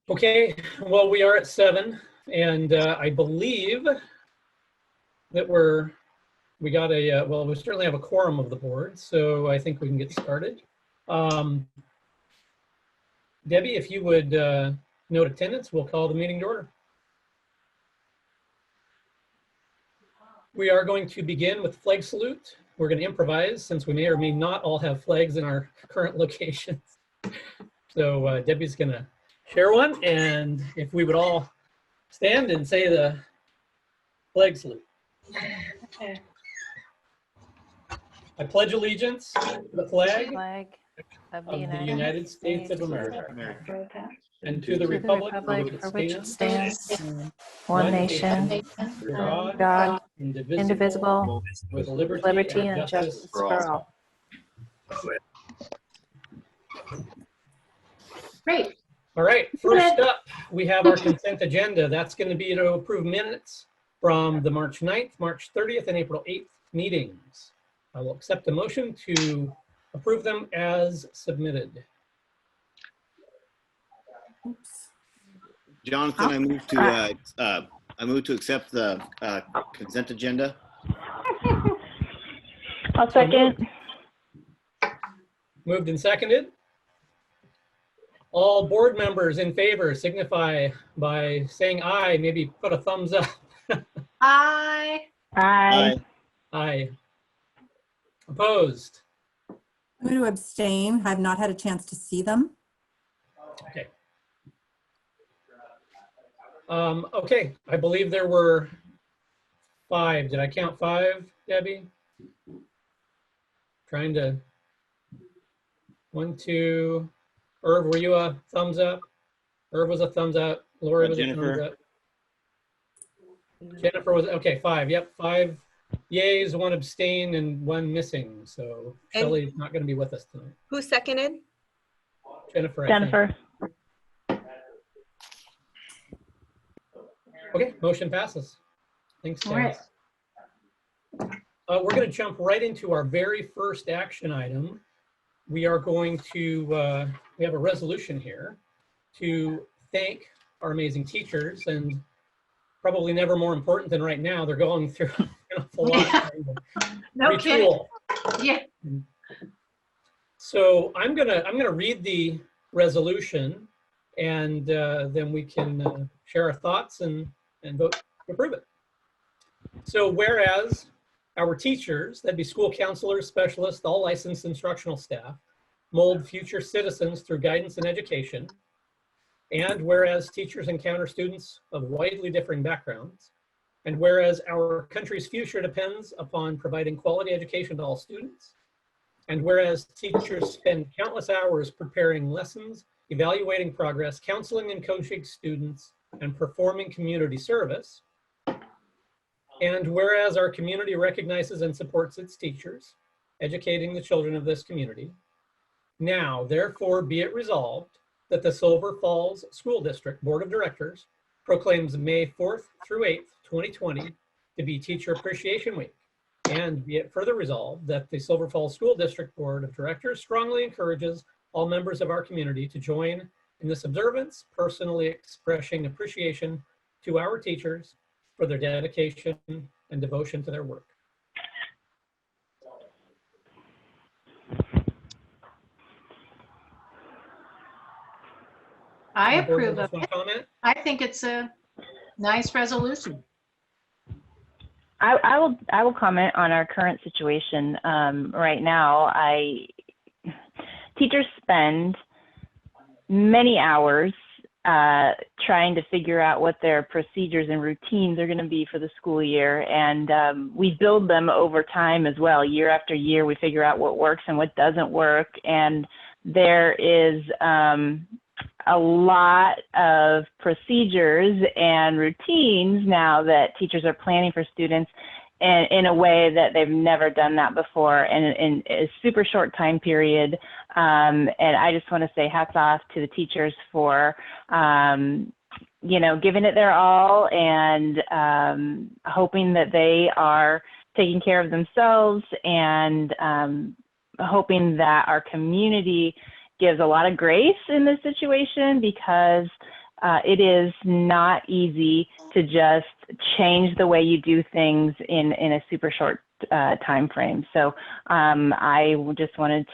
Okay, well, we are at 7, and I believe that we got a, well, we certainly have a quorum of the board, so I think we can get started. Debbie, if you would note attendance, we'll call the meeting to order. We are going to begin with flag salute. We're going to improvise since we may or may not all have flags in our current locations. So Debbie's going to share one, and if we would all stand and say the flag salute. Okay. I pledge allegiance to the flag Of of the United States of America and to the the republic for which it stands, one one nation, under God, indivisible, indivisible, with liberty liberty and justice for all. Great. All right, first up, we have our consent agenda. That's going to be to approve minutes from the March 9th, March 30th, and April 8th meetings. I will accept a motion to approve them as submitted. Jonathan, I move to accept the consent agenda. I'll second. Moved and seconded. All board members in favor signify by saying aye, maybe put a thumbs up. Aye. Aye. Aye. Opposed? I'm going to abstain. I've not had a chance to see them. Okay. Okay, I believe there were 5. Did I count 5, Debbie? Trying to, 1, 2, Irv, were you a thumbs up? Irv was a thumbs up. Lori was a thumbs up. Jennifer was, okay, 5. Yep, 5 yays, 1 abstain, and 1 missing. So Shelley's not going to be with us tonight. Who seconded? Jennifer. I think. Okay, motion passes. Thanks, guys. We're going to jump right into our very first action item. We are going to, we have a resolution here to thank our amazing teachers, and probably never more important than right now, they're going through an awful lot. No kidding. Yeah. So I'm gonna read the resolution, and then we can share our thoughts and vote to approve it. So whereas our teachers, that'd be school counselors, specialists, all licensed instructional staff, mold future citizens through guidance and education. And whereas teachers encounter students of widely differing backgrounds, and whereas our country's future depends upon providing quality education to all students, and whereas teachers spend countless hours preparing lessons, evaluating progress, counseling and coaching students, and performing community service, and whereas our community recognizes and supports its teachers, educating the children of this community, now therefore be it resolved that the Silver Falls School District Board of Directors proclaims May 4th through 8th, 2020 to be Teacher Appreciation Week. And be it further resolved that the Silver Falls School District Board of Directors strongly encourages all members of our community to join in this observance, personally expressing appreciation to our teachers for their dedication and devotion to their work. I approve of it. Comment? I think it's a nice resolution. I will comment on our current situation. Right now, teachers spend many hours trying to figure out what their procedures and routines are going to be for the school year. And we build them over time as well. Year after year, we figure out what works and what doesn't work. And there is a lot of procedures and routines now that teachers are planning for students in a way that they've never done that before, and in a super short time period. And I just want to say hats off to the teachers for, giving it their all, and hoping that they are taking care of themselves, and hoping that our community gives a lot of grace in this situation, because it is not easy to just change the way you do things in a super short time frame. So I just wanted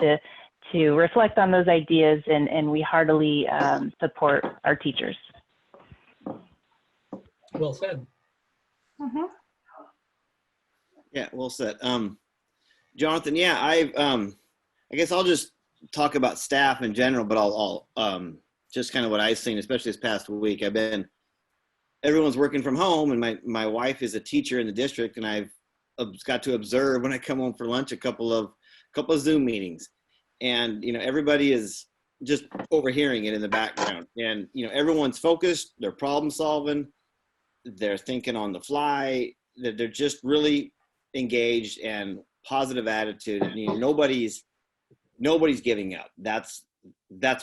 to reflect on those ideas, and we heartily support our teachers. Well said. Mhm. Yeah, well said. Jonathan, yeah, I guess I'll just talk about staff in general, but I'll just kind of what I've seen, especially this past week. Everyone's working from home, and my wife is a teacher in the district, and I've got to observe when I come home for lunch a couple of Zoom meetings, and everybody is just overhearing it in the background, and everyone's focused, they're problem solving, they're thinking on the fly, they're just really engaged and positive attitude, and nobody's giving up. That's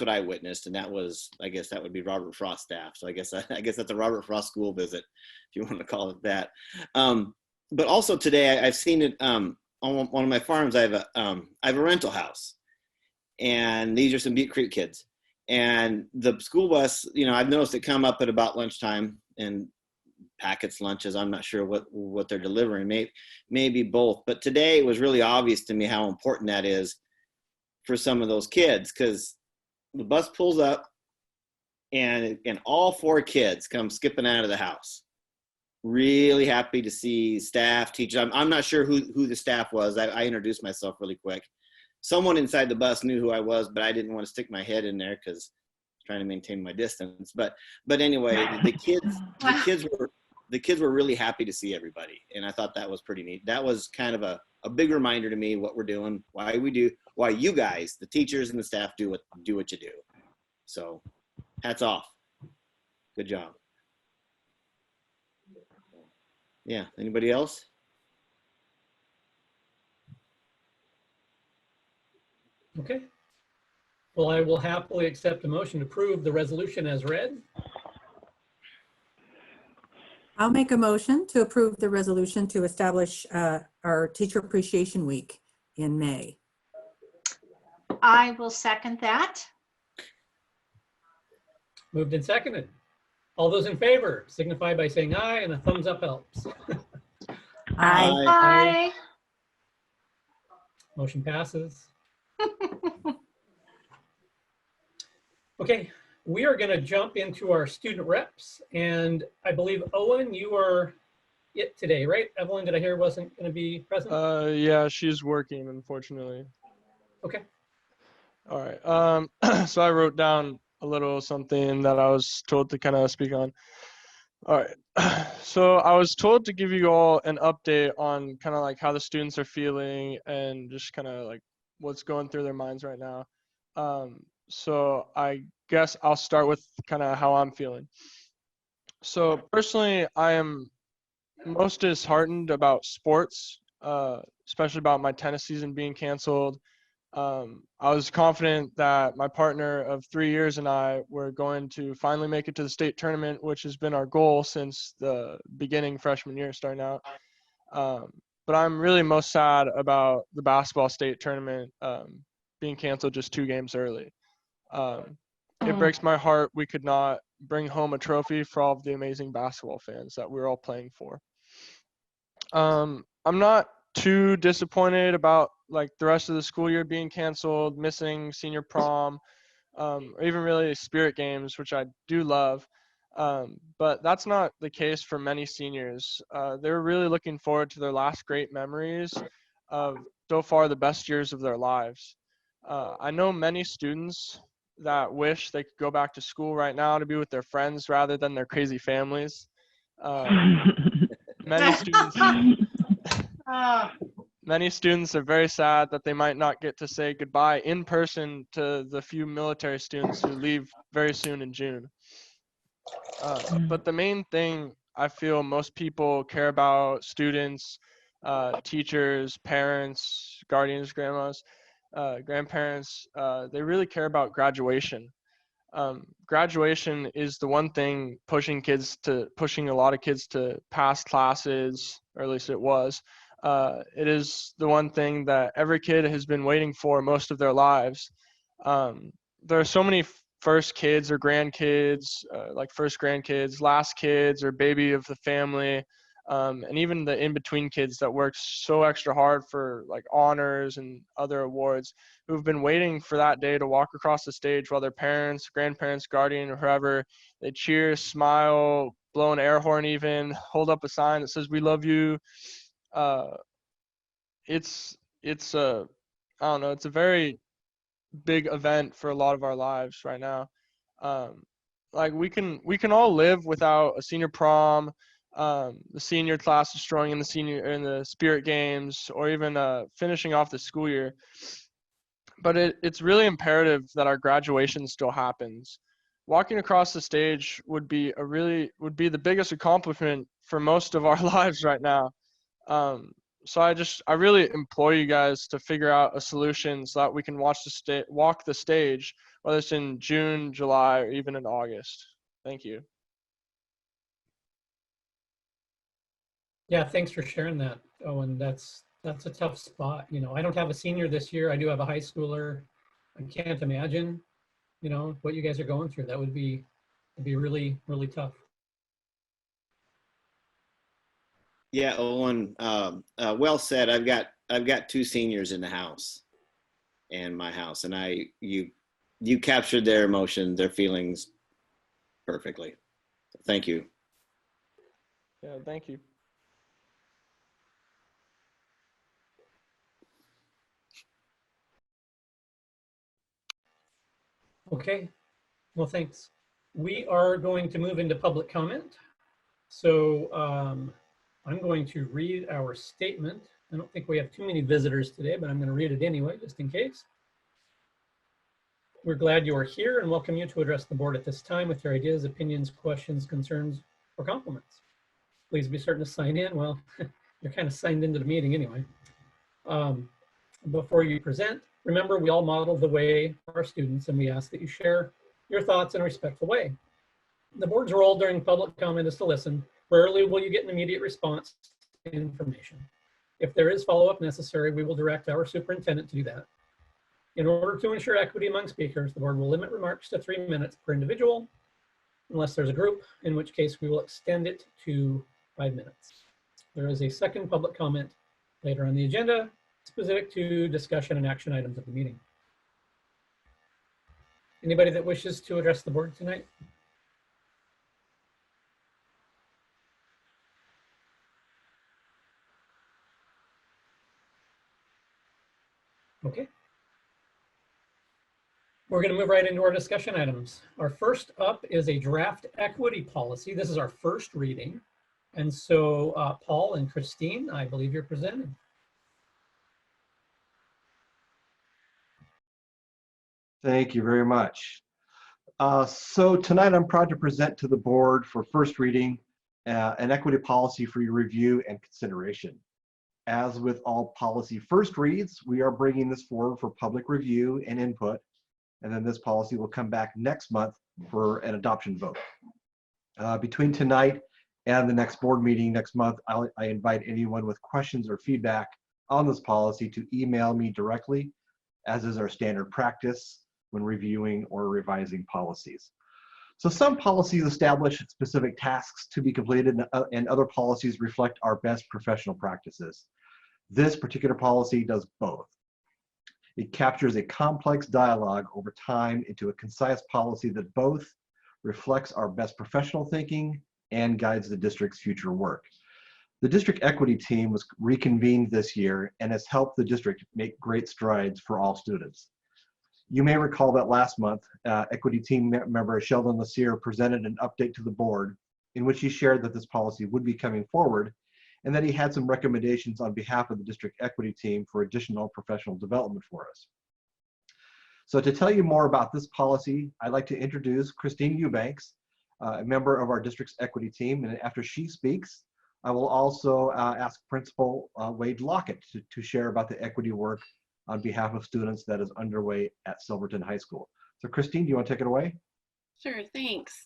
what I witnessed, and I guess that would be Robert Frost staff. So I guess that's a Robert Frost school visit, if you want to call it that. But also today I've seen it on one of my farms. I have a rental house, and these are some Butte Creek kids. And the school bus, I've noticed it come up at about lunchtime and packets, lunches. I'm not sure what they're delivering. Maybe both. But today it was really obvious to me how important that is for some of those kids, because the bus pulls up and all 4 kids come skipping out of the house. Really happy to see staff, teachers. I'm not sure who the staff was. I introduced myself really quick. Someone inside the bus knew who I was, but I didn't want to stick my head in there because I was trying to maintain my distance. But anyway, the kids were really happy to see everybody, and I thought that was pretty neat. That was kind of a big reminder to me what we're doing, why you guys, the teachers and the staff, do what you do. So hats off. Good job. Yeah, anybody else? Okay. Well, I will happily accept a motion to approve the resolution as read. I'll make a motion to approve the resolution to establish our Teacher Appreciation Week in May. I will second that. Moved and seconded. All those in favor signify by saying aye, and a thumbs up helps. Aye. Bye. Motion passes. Okay, we are going to jump into our student reps, and I believe, Owen, you are it today, right? Evelyn, did I hear wasn't going to be present? Yeah, she's working, unfortunately. Okay. All right. So I wrote down a little something that I was told to kind of speak on. All right. So I was told to give you all an update on kind of like how the students are feeling and just kind of like what's going through their minds right now. So I guess I'll start with kind of how I'm feeling. So personally, I am most disheartened about sports, especially about my tennis season being canceled. I was confident that my partner of 3 years and I were going to finally make it to the state tournament, which has been our goal since the beginning freshman year starting out. But I'm really most sad about the basketball state tournament being canceled just 2 games early. It breaks my heart we could not bring home a trophy for all of the amazing basketball fans that we're all playing for. I'm not too disappointed about like the rest of the school year being canceled, missing senior prom, or even really spirit games, which I do love. But that's not the case for many seniors. They're really looking forward to their last great memories of so far the best years of their lives. I know many students that wish they could go back to school right now to be with their friends rather than their crazy families. Many students Oh, Many students are very sad that they might not get to say goodbye in person to the few military students who leave very soon in June. But the main thing I feel most people care about, students, teachers, parents, guardians, grandmas, grandparents, they really care about graduation. Graduation is the one thing pushing a lot of kids to pass classes, or at least it was. It is the one thing that every kid has been waiting for most of their lives. There are so many first kids or grandkids, like first grandkids, last kids or baby of the family, and even the in-between kids that worked so extra hard for like honors and other awards, who've been waiting for that day to walk across the stage while their parents, grandparents, guardian, or whoever, they cheer, smile, blow an air horn, even hold up a sign that says "We love you." It's I don't know, it's a very big event for a lot of our lives right now. Like we can all live without a senior prom, the senior class destroying in the spirit games, or even finishing off the school year. But it's really imperative that our graduation still happens. Walking across the stage would be the biggest accomplishment for most of our lives right now. So I really implore you guys to figure out a solution so that we can walk the stage, whether it's in June, July, or even in August. Thank you. Yeah, thanks for sharing that, Owen. That's a tough spot. You know, I don't have a senior this year. I do have a high schooler. I can't imagine, you know, what you guys are going through. That would be really, really tough. Yeah, Owen, well said. I've got 2 seniors in the house, and my house, and you captured their emotion, their feelings perfectly. Thank you. Yeah, thank you. Okay, well, thanks. We are going to move into public comment. So I'm going to read our statement. I don't think we have too many visitors today, but I'm going to read it anyway, just in case. We're glad you are here and welcome you to address the board at this time with your ideas, opinions, questions, concerns, or compliments. Please be certain to sign in. Well, you're kind of signed into the meeting anyway. Before you present, remember we all model the way for our students, and we ask that you share your thoughts in a respectful way. The board's role during public comment is to listen. Rarely will you get an immediate response to information. If there is follow-up necessary, we will direct our superintendent to do that. In order to ensure equity among speakers, the board will limit remarks to 3 minutes per individual, unless there's a group, in which case we will extend it to 5 minutes. There is a second public comment later on the agenda, specific to discussion and action items of the meeting. Anybody that wishes to address the board tonight? Okay. We're going to move right into our discussion items. Our first up is a draft equity policy. This is our first reading. And so Paul and Christine, I believe you're presenting. Thank you very much. So tonight I'm proud to present to the board for first reading an equity policy for your review and consideration. As with all policy first reads, we are bringing this forward for public review and input, and then this policy will come back next month for an adoption vote. Between tonight and the next board meeting next month, I invite anyone with questions or feedback on this policy to email me directly, as is our standard practice when reviewing or revising policies. So some policies establish specific tasks to be completed, and other policies reflect our best professional practices. This particular policy does both. It captures a complex dialogue over time into a concise policy that both reflects our best professional thinking and guides the district's future work. The district equity team was reconvened this year and has helped the district make great strides for all students. You may recall that last month, equity team member Sheldon Lassier presented an update to the board in which he shared that this policy would be coming forward and that he had some recommendations on behalf of the district equity team for additional professional development for us. So to tell you more about this policy, I'd like to introduce Christine Eubanks, a member of our district's equity team, and after she speaks, I will also ask Principal Wade Lockett to share about the equity work on behalf of students that is underway at Silverton High School. So Christine, do you want to take it away? Sure, thanks.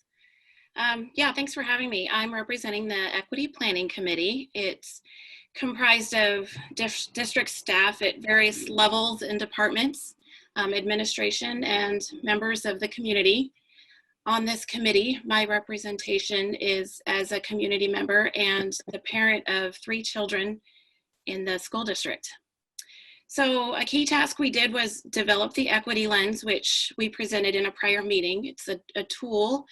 Yeah, thanks for having me. I'm representing the Equity Planning Committee. It's comprised of district staff at various levels and departments. administration, and members of the community. On this committee, my representation is as a community member and the parent of 3 children in the school district. So a key task we did was develop the equity lens, which we presented in a prior meeting. It's a tool,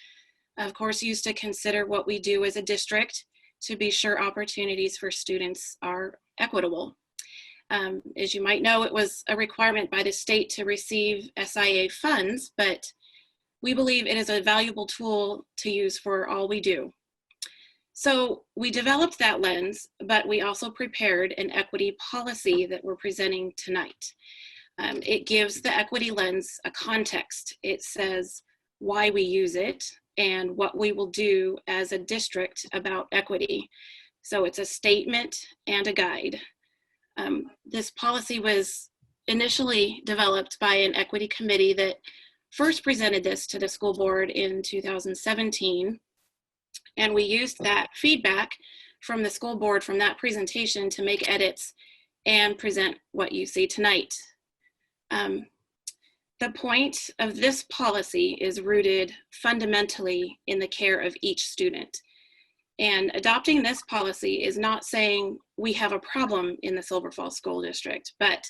of course, used to consider what we do as a district to be sure opportunities for students are equitable. As you might know, it was a requirement by the state to receive SIA funds, but we believe it is a valuable tool to use for all we do. So we developed that lens, but we also prepared an equity policy that we're presenting tonight. It gives the equity lens a context. It says why we use it and what we will do as a district about equity. So it's a statement and a guide. This policy was initially developed by an equity committee that first presented this to the school board in 2017. And we used that feedback from the school board from that presentation to make edits and present what you see tonight. The point of this policy is rooted fundamentally in the care of each student. And adopting this policy is not saying we have a problem in the Silver Falls School District, but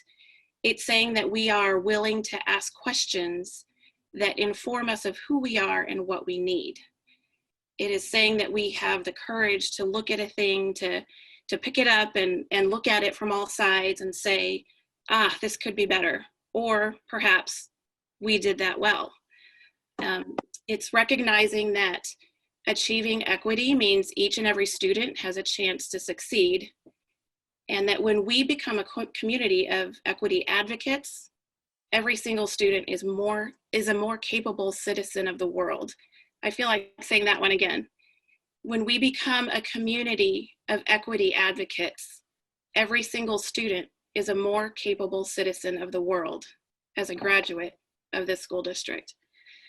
it's saying that we are willing to ask questions that inform us of who we are and what we need. It is saying that we have the courage to look at a thing, to pick it up and look at it from all sides and say, this could be better, or perhaps we did that well. It's recognizing that achieving equity means each and every student has a chance to succeed, and that when we become a community of equity advocates, every single student is a more capable citizen of the world. I feel like saying that one again. When we become a community of equity advocates, every single student is a more capable citizen of the world as a graduate of this school district.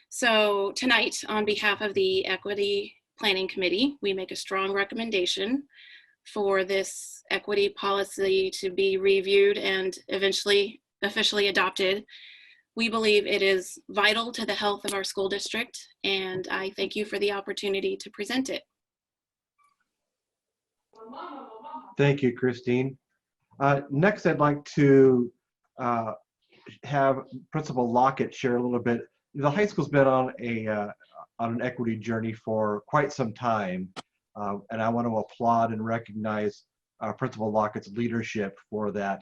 So tonight, on behalf of the Equity Planning Committee, we make a strong recommendation for this equity policy to be reviewed and eventually officially adopted. We believe it is vital to the health of our school district, and I thank you for the opportunity to present it. Thank you, Christine. Next, I'd like to have Principal Lockett share a little bit. The high school's been on an equity journey for quite some time, and I want to applaud and recognize Principal Lockett's leadership for that.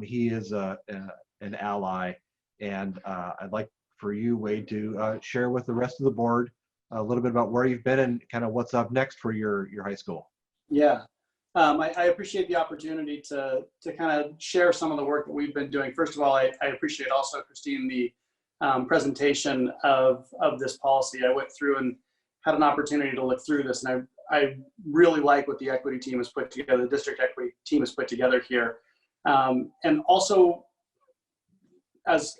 He is an ally. And I'd like for you, Wade, to share with the rest of the board a little bit about where you've been and kind of what's up next for your high school. Yeah, I appreciate the opportunity to kind of share some of the work that we've been doing. First of all, I appreciate also, Christine, the presentation of this policy. I went through and had an opportunity to look through this, and I really like what the equity team has put together, the district equity team has put together here. And also, as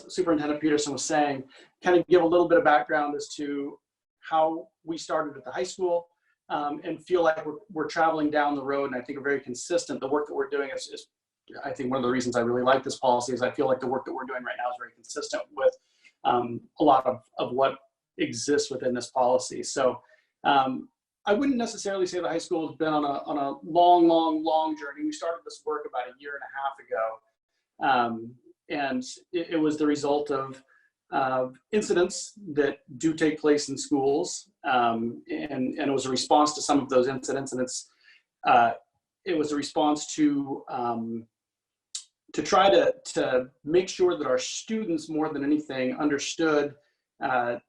Superintendent Peterson was saying, kind of give a little bit of background as to how we started at the high school, and feel like we're traveling down the road, and I think are very consistent. The work that we're doing is I think one of the reasons I really like this policy is I feel like the work that we're doing right now is very consistent with a lot of what exists within this policy. So I wouldn't necessarily say the high school has been on a long journey. We started this work about 1.5 years ago. And it was the result of incidents that do take place in schools, and it was a response to some of those incidents, and it was a response to try to make sure that our students, more than anything, understood that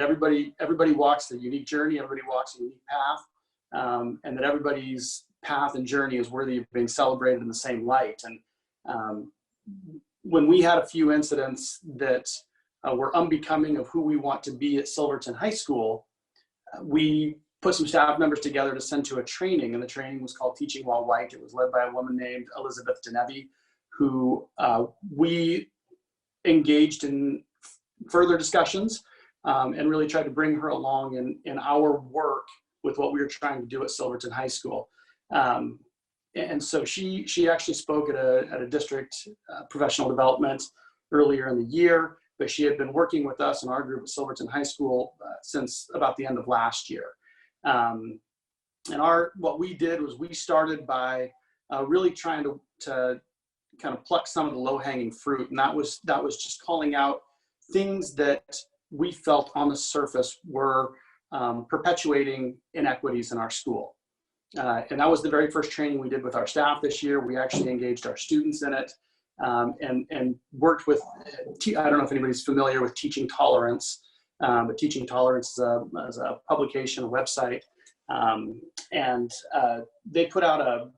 everybody walks a unique journey, everybody walks a unique path, and that everybody's path and journey is worthy of being celebrated in the same light. And when we had a few incidents that were unbecoming of who we want to be at Silverton High School, we put some staff members together to send to a training, and the training was called Teaching While White. It was led by a woman named Elizabeth Denevi, who we engaged in further discussions and really tried to bring her along in our work with what we were trying to do at Silverton High School. And so she actually spoke at a district professional development earlier in the year, but she had been working with us in our group at Silverton High School since about the end of last year. And what we did was we started by really trying to kind of pluck some of the low-hanging fruit, and that was just calling out things that we felt on the surface were perpetuating inequities in our school. And that was the very first training we did with our staff this year. We actually engaged our students in it and worked with, I don't know if anybody's familiar with Teaching Tolerance, but Teaching Tolerance is a publication, a website, and they put out a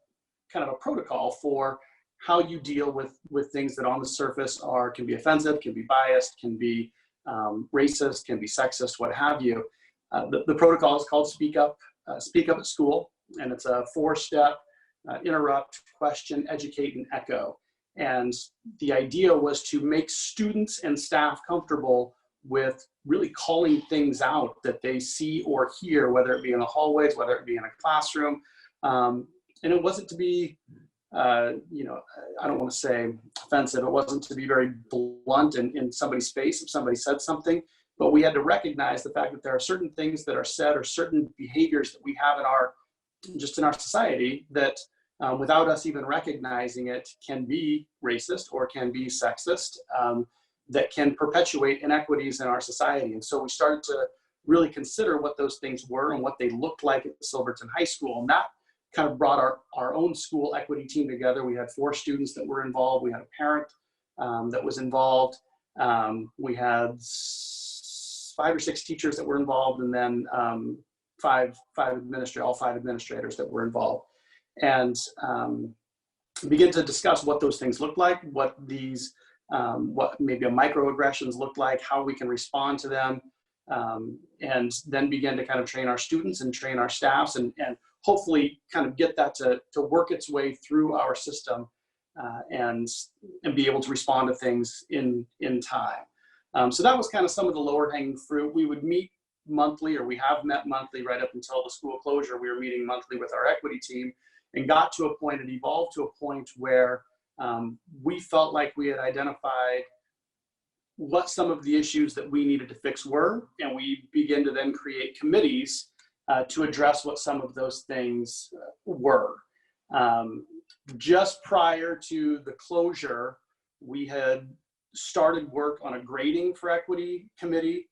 kind of a protocol for how you deal with things that on the surface can be offensive, can be biased, can be racist, can be sexist, what have you. The protocol is called Speak Up at School, and it's a 4-step interrupt, question, educate, and echo. And the idea was to make students and staff comfortable with really calling things out that they see or hear, whether it be in the hallways, whether it be in a classroom. And it wasn't to be, I don't want to say offensive. It wasn't to be very blunt in somebody's face if somebody said something, but we had to recognize the fact that there are certain things that are said or certain behaviors that we have in our society that without us even recognizing it can be racist or can be sexist, that can perpetuate inequities in our society. And so we started to really consider what those things were and what they looked like at Silverton High School. And that kind of brought our own school equity team together. We had 4 students that were involved. We had a parent that was involved. We had 5 or 6 teachers that were involved, and then all 5 administrators that were involved. And begin to discuss what those things look like, what maybe microaggressions look like, how we can respond to them, and then begin to kind of train our students and train our staffs and hopefully kind of get that to work its way through our system and be able to respond to things in time. So that was kind of some of the lower hanging fruit. We would meet monthly, or we have met monthly right up until the school closure. We were meeting monthly with our equity team and got to a point, it evolved to a point where we felt like we had identified what some of the issues that we needed to fix were, and we began to then create committees to address what some of those things were. Just prior to the closure, we had started work on a grading for equity committee.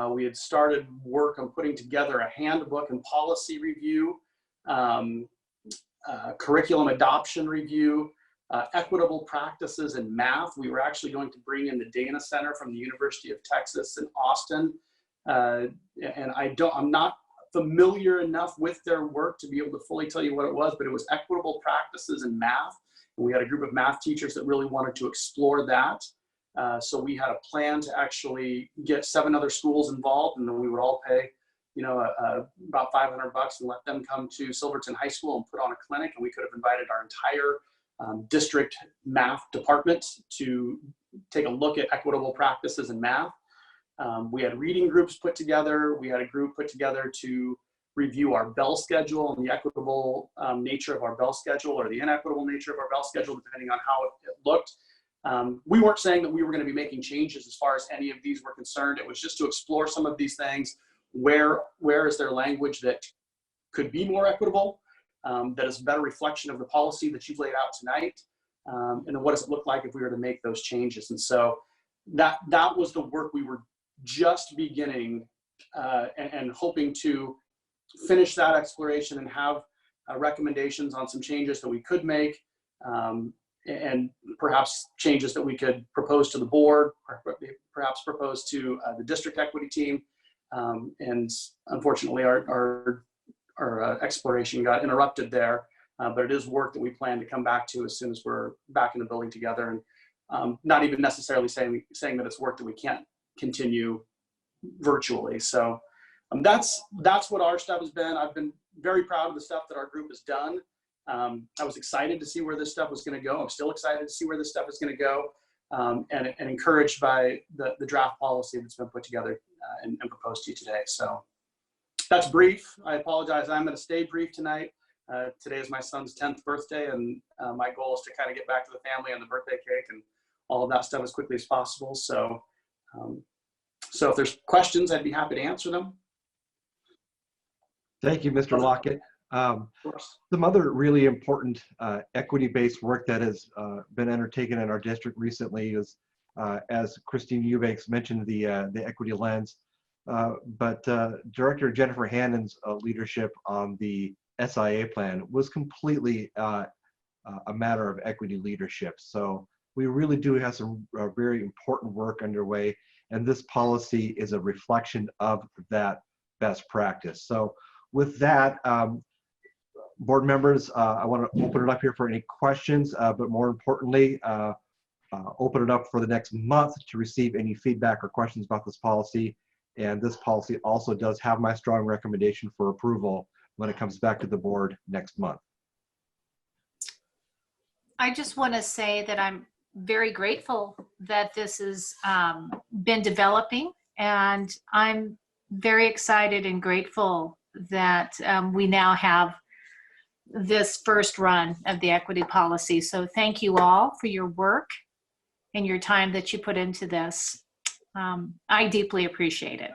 We had started work on putting together a handbook and policy review, curriculum adoption review, equitable practices in math. We were actually going to bring in the Dana Center from the University of Texas in Austin. And I'm not familiar enough with their work to be able to fully tell you what it was, but it was equitable practices in math. And we had a group of math teachers that really wanted to explore that. So we had a plan to actually get 7 other schools involved, and then we would all pay, about $500 and let them come to Silverton High School and put on a clinic. And we could have invited our entire district math department to take a look at equitable practices in math. We had reading groups put together. We had a group put together to review our bell schedule and the equitable nature of our bell schedule, or the inequitable nature of our bell schedule, depending on how it looked. We weren't saying that we were going to be making changes as far as any of these were concerned. It was just to explore some of these things. Where is there language that could be more equitable, that is a better reflection of the policy that you've laid out tonight? And then what does it look like if we were to make those changes? And so that was the work we were just beginning and hoping to finish that exploration and have recommendations on some changes that we could make, and perhaps changes that we could propose to the board, or perhaps propose to the district equity team. And unfortunately, our exploration got interrupted there, but it is work that we plan to come back to as soon as we're back in the building together, and not even necessarily saying that it's work that we can't continue virtually. So that's what our stuff has been. I've been very proud of the stuff that our group has done. I was excited to see where this stuff was going to go. I'm still excited to see where this stuff is going to go, and encouraged by the draft policy that's been put together and proposed to you today. So that's brief. I apologize. I'm going to stay brief tonight. Today is my son's 10th birthday, and my goal is to kind of get back to the family and the birthday cake and all of that stuff as quickly as possible. So, so if there's questions, I'd be happy to answer them. Thank you, Mr. Lockett. Of course. Some other really important equity-based work that has been undertaken in our district recently is, as Christine Eubanks mentioned, the equity lens. But Director Jennifer Hannon's leadership on the SIA plan was completely a matter of equity leadership. So we really do have some very important work underway, and this policy is a reflection of that best practice. So with that, board members, I want to open it up here for any questions, but more importantly, open it up for the next month to receive any feedback or questions about this policy. And this policy also does have my strong recommendation for approval when it comes back to the board next month. I just want to say that I'm very grateful that this has been developing, and I'm very excited and grateful that we now have this first run of the equity policy. So thank you all for your work and your time that you put into this. I deeply appreciate it.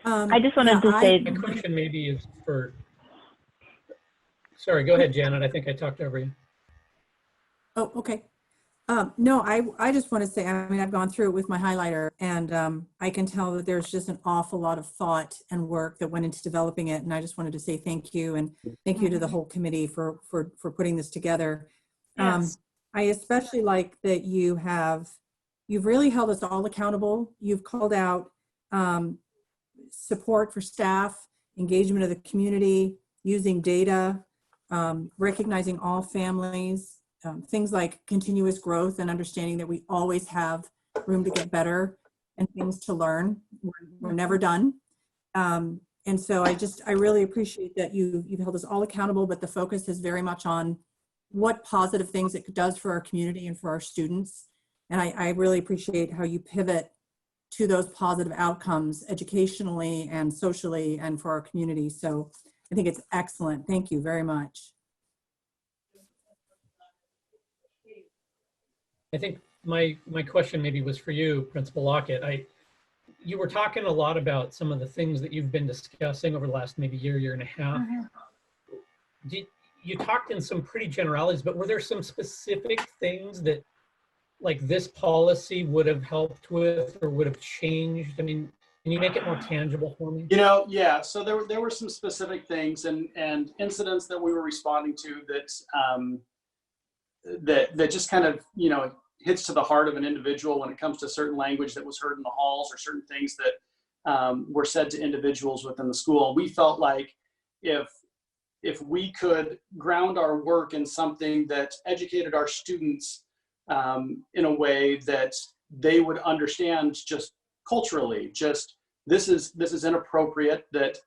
I just wanted to say, My question maybe is for, sorry, go ahead, Janet. I think I talked over you. Oh, okay. No, I just want to say, I mean, I've gone through it with my highlighter, and I can tell that there's just an awful lot of thought and work that went into developing it. And I just wanted to say thank you, and thank you to the whole committee for putting this together. Yes. I especially like that you've really held us all accountable. You've called out support for staff, engagement of the community, using data, recognizing all families, things like continuous growth and understanding that we always have room to get better and things to learn. We're never done. And so I really appreciate that you've held us all accountable, but the focus is very much on what positive things it does for our community and for our students. And I really appreciate how you pivot to those positive outcomes educationally and socially and for our community. So I think it's excellent. Thank you very much. I think my question maybe was for you, Principal Lockett. You were talking a lot about some of the things that you've been discussing over the last maybe year and a half. You talked in some pretty generalities, but were there some specific things that like this policy would have helped with or would have changed? I mean, can you make it more tangible for me? You know, yeah. So there were some specific things and incidents that we were responding to that just kind of, you know, hits to the heart of an individual when it comes to certain language that was heard in the halls or certain things that were said to individuals within the school. We felt like if we could ground our work in something that educated our students in a way that they would understand just culturally, just this is inappropriate, that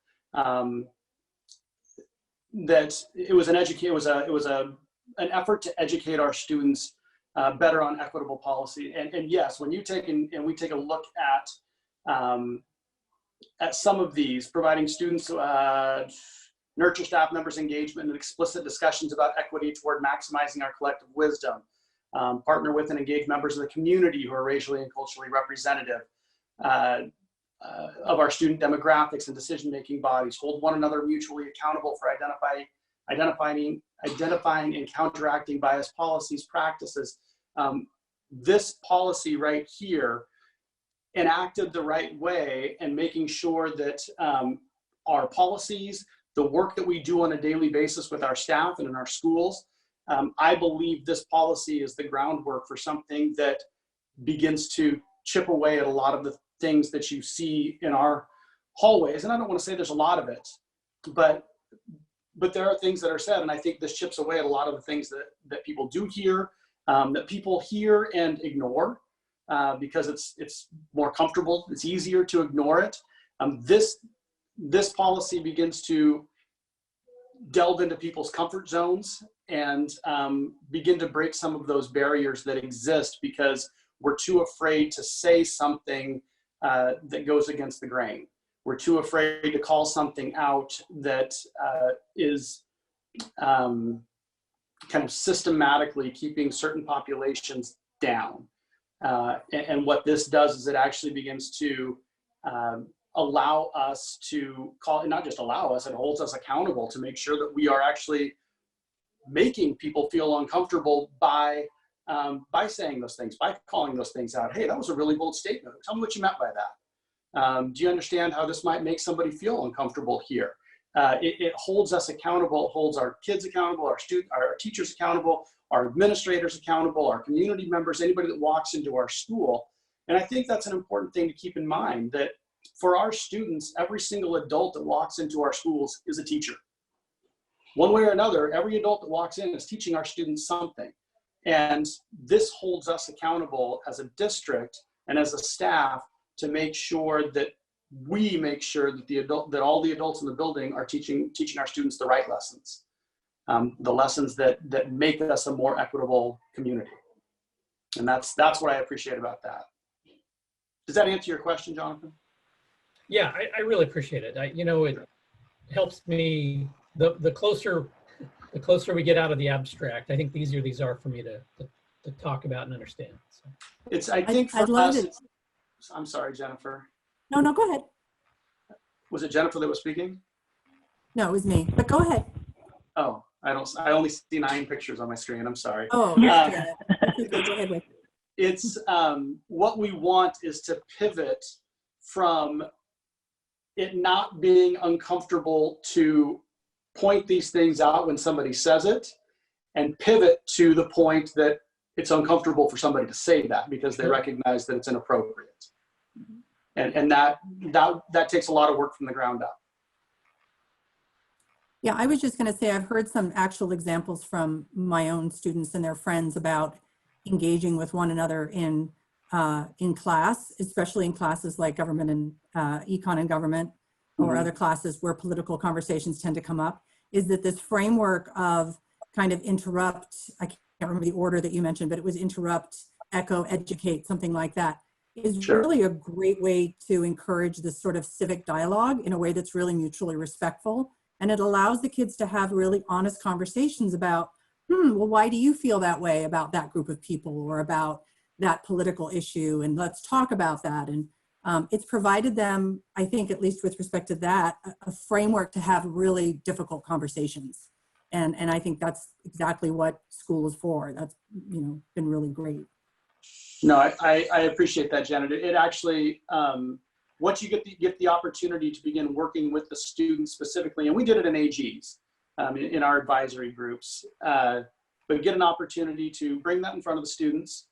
that it was an effort to educate our students better on equitable policy. And yes, when you take we take a look at some of these, providing students nurture staff members' engagement and explicit discussions about equity toward maximizing our collective wisdom, partner with and engage members of the community who are racially and culturally representative of our student demographics and decision-making bodies, hold one another mutually accountable for identifying and counteracting bias policies, practices. This policy right here, enacted the right way and making sure that our policies, the work that we do on a daily basis with our staff and in our schools, I believe this policy is the groundwork for something that begins to chip away at a lot of the things that you see in our hallways. And I don't want to say there's a lot of it, but there are things that are said, and I think this chips away at a lot of the things that people do hear, that people hear and ignore because it's more comfortable, it's easier to ignore it. This policy begins to delve into people's comfort zones and begin to break some of those barriers that exist because we're too afraid to say something that goes against the grain. We're too afraid to call something out that is kind of systematically keeping certain populations down. And what this does is it actually begins to allow us to not just allow us, it holds us accountable to make sure that we are actually making people feel uncomfortable by saying those things, by calling those things out. Hey, that was a really bold statement. Tell me what you meant by that. Do you understand how this might make somebody feel uncomfortable here? It holds us accountable, it holds our kids accountable, our teachers accountable, our administrators accountable, our community members, anybody that walks into our school. And I think that's an important thing to keep in mind, that for our students, every single adult that walks into our schools is a teacher. One way or another, every adult that walks in is teaching our students something. And this holds us accountable as a district and as a staff to make sure that we make sure that all the adults in the building are teaching our students the right lessons, the lessons that make us a more equitable community. And that's what I appreciate about that. Does that answer your question, Jonathan? Yeah, I really appreciate it. It helps me, the closer we get out of the abstract, I think the easier these are for me to talk about and understand. So. I think for us, I'm sorry, Jennifer. No, go ahead. Was it Jennifer that was speaking? No, it was me, but go ahead. Oh, I only see 9 pictures on my screen. I'm sorry. Oh, go ahead with. It's what we want is to pivot from it not being uncomfortable to point these things out when somebody says it, and pivot to the point that it's uncomfortable for somebody to say that because they recognize that it's inappropriate. And that takes a lot of work from the ground up. Yeah, I was just going to say, I've heard some actual examples from my own students and their friends about engaging with one another in class, especially in classes like government and econ and government, or other classes where political conversations tend to come up, is that this framework of kind of interrupt, I can't remember the order that you mentioned, but it was interrupt, echo, educate, something like that, is really a great way to encourage this sort of civic dialogue in a way that's really mutually respectful. And it allows the kids to have really honest conversations about, well, why do you feel that way about that group of people or about that political issue? And let's talk about that. And it's provided them, I think, at least with respect to that, a framework to have really difficult conversations. And I think that's exactly what school is for. That's, been really great. No, I appreciate that, Janet. It actually, once you get the opportunity to begin working with the students specifically, and we did it in AGs, in our advisory groups, but get an opportunity to bring that in front of the students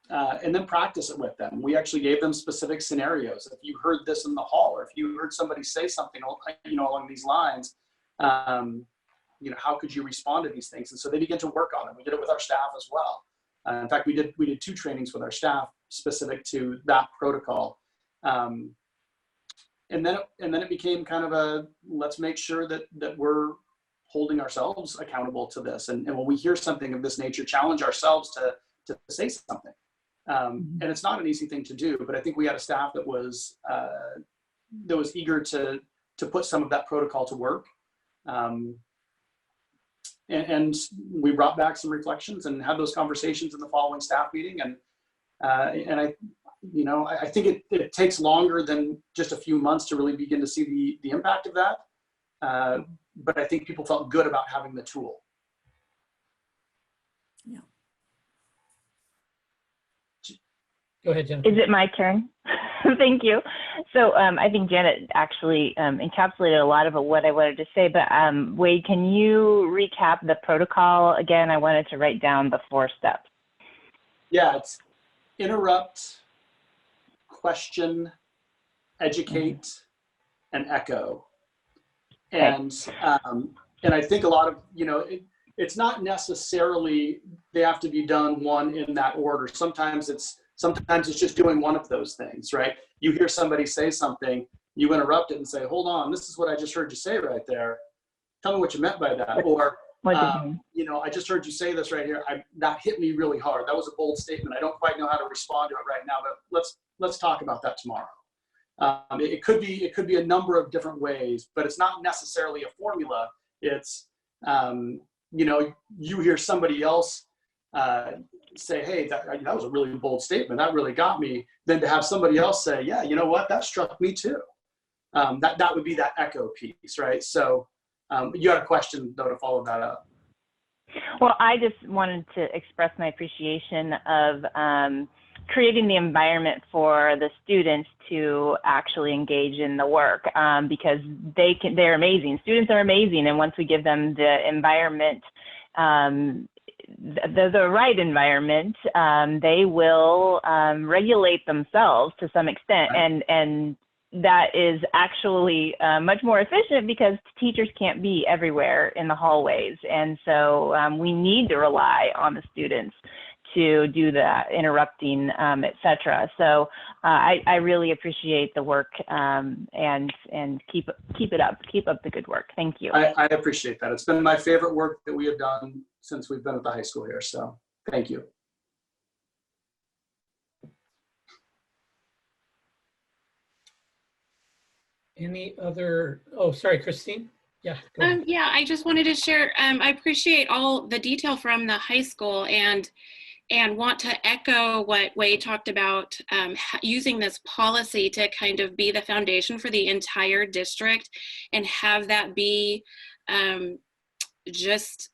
and then practice it with them. We actually gave them specific scenarios. If you heard this in the hall, or if you heard somebody say something, along these lines, how could you respond to these things? And so they began to work on it. We did it with our staff as well. In fact, we did 2 trainings with our staff specific to that protocol. And then it became kind of a, let's make sure that we're holding ourselves accountable to this. And when we hear something of this nature, challenge ourselves to say something. And it's not an easy thing to do, but I think we had a staff that was eager to put some of that protocol to work. And we brought back some reflections and had those conversations in the following staff meeting. And I think it takes longer than just a few months to really begin to see the impact of that. But I think people felt good about having the tool. Yeah. Go ahead, Jennifer. Is it my turn? Thank you. So I think Janet actually encapsulated a lot of what I wanted to say, but Wade, can you recap the protocol again? I wanted to write down the 4 steps. Yeah, it's interrupt, question, educate, and echo. And I think a lot of, it's not necessarily they have to be done one in that order. Sometimes it's just doing one of those things, right? You hear somebody say something, you interrupt it and say, hold on, this is what I just heard you say right there. Tell me what you meant by that. Or, I just heard you say this right here. That hit me really hard. That was a bold statement. I don't quite know how to respond to it right now, but let's talk about that tomorrow. It could be a number of different ways, but it's not necessarily a formula. It's you know, you hear somebody else say, hey, that was a really bold statement. That really got me. Then to have somebody else say, yeah, you know what, that struck me too. That would be that echo piece, right? So you had a question though to follow that up. Well, I just wanted to express my appreciation of creating the environment for the students to actually engage in the work, because they're amazing. Students are amazing, and once we give them the environment, the right environment, they will regulate themselves to some extent, and that is actually much more efficient because teachers can't be everywhere in the hallways, and so we need to rely on the students to do the interrupting, et cetera. So I really appreciate the work, and keep it up. Keep up the good work. Thank you. I appreciate that. It's been my favorite work that we have done since we've been at the high school here. So thank you. Any other, oh, sorry, Christine? Yeah, go ahead. Yeah, I just wanted to share, I appreciate all the detail from the high school, and want to echo what Wade talked about, using this policy to kind of be the foundation for the entire district and have that be just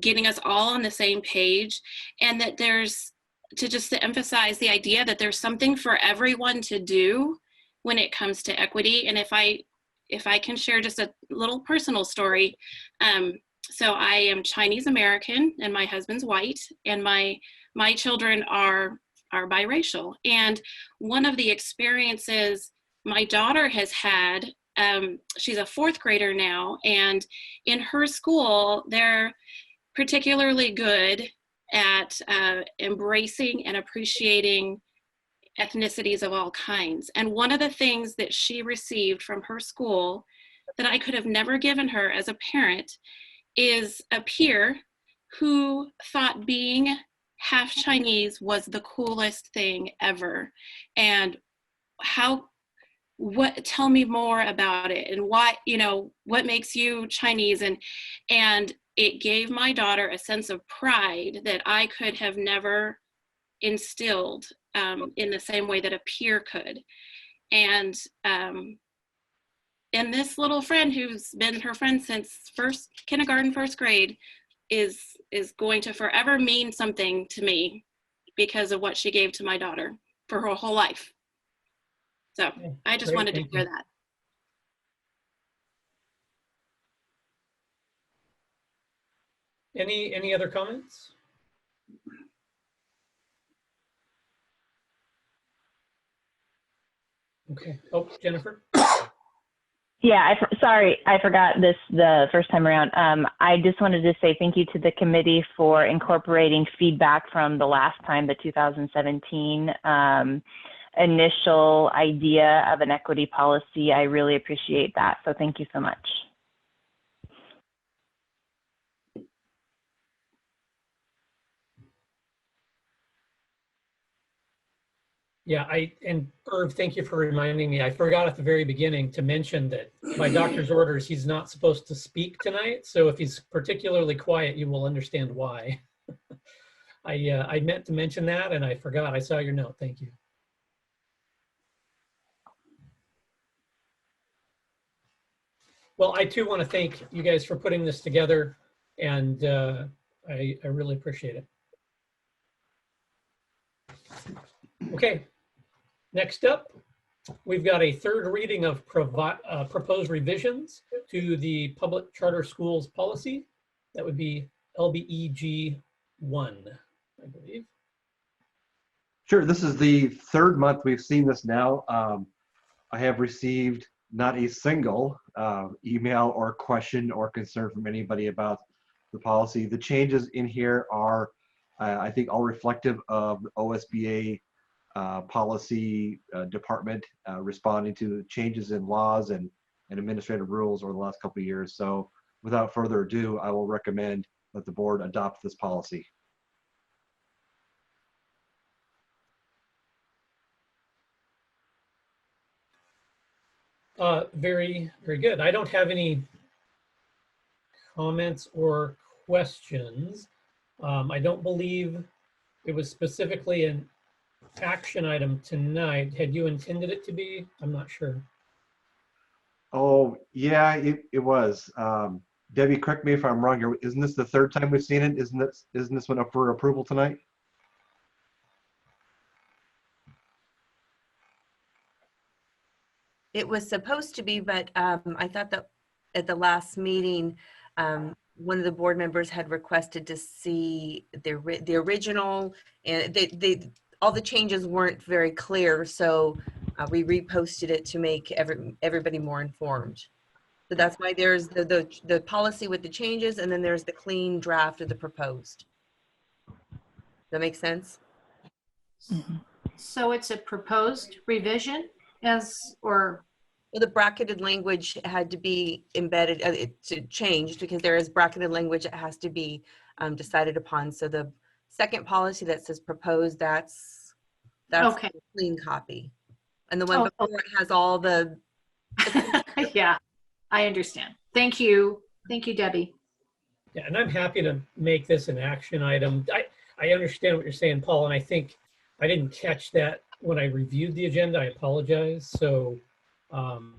getting us all on the same page, and that there's to emphasize the idea that there's something for everyone to do when it comes to equity. And if I can share just a little personal story, so I am Chinese American and my husband's white, and my children are biracial. And one of the experiences my daughter has had, she's a 4th grader now, and in her school, they're particularly good at embracing and appreciating ethnicities of all kinds. And one of the things that she received from her school that I could have never given her as a parent is a peer who thought being half Chinese was the coolest thing ever. And tell me more about it, and what makes you Chinese? And it gave my daughter a sense of pride that I could have never instilled in the same way that a peer could. And this little friend, who's been her friend since kindergarten, 1st grade, is going to forever mean something to me because of what she gave to my daughter for her whole life. So I just wanted to share that. Any other comments? Okay. Oh, Jennifer? Yeah, sorry, I forgot this the first time around. I just wanted to say thank you to the committee for incorporating feedback from the last time, the 2017 initial idea of an equity policy. I really appreciate that. So thank you so much. Yeah, and Irv, thank you for reminding me. I forgot at the very beginning to mention that by doctor's orders, he's not supposed to speak tonight. So if he's particularly quiet, you will understand why. I meant to mention that and I forgot. I saw your note. Thank you. Well, I too want to thank you guys for putting this together, and I really appreciate it. Okay. Next up, we've got a 3rd reading of proposed revisions to the public charter schools policy. That would be LBEG 1, I believe. Sure, this is the 3rd month we've seen this now. I have received not a single email or question or concern from anybody about the policy. The changes in here are, I think, all reflective of the OSBA policy department responding to changes in laws and administrative rules over the last couple of years. So without further ado, I will recommend that the board adopt this policy. Very, very good. I don't have any comments or questions. I don't believe it was specifically an action item tonight. Had you intended it to be? I'm not sure. Oh, yeah, it was. Debbie, correct me if I'm wrong here. Isn't this the third time we've seen it? Isn't this one up for approval tonight? It was supposed to be, but I thought that at the last meeting, one of the board members had requested to see the original, and all the changes weren't very clear, so we reposted it to make everybody more informed. So that's why there's the policy with the changes, and then there's the clean draft of the proposed. Does that make sense? So it's a proposed revision Well, the bracketed language had to be embedded, changed because there is bracketed language that has to be decided upon. So the second policy that says proposed, that's Okay. the clean copy. And the one Oh, before it has all the, yeah, I understand. Thank you. Thank you, Debbie. Yeah, and I'm happy to make this an action item. I understand what you're saying, Paul, and I think I didn't catch that when I reviewed the agenda. I apologize. So, but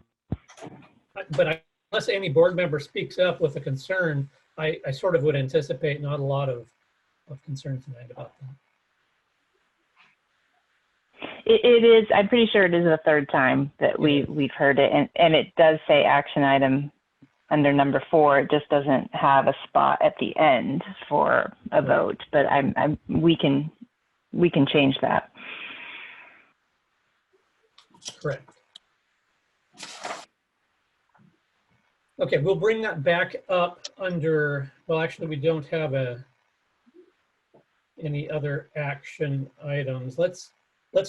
unless any board member speaks up with a concern, I sort of would anticipate not a lot of concern tonight about that. It is, I'm pretty sure it is the third time that we've heard it, and it does say action item under number 4. It just doesn't have a spot at the end for a vote, but we can change that. Correct. Okay, we'll bring that back up under, well, actually, we don't have any other action items. Let's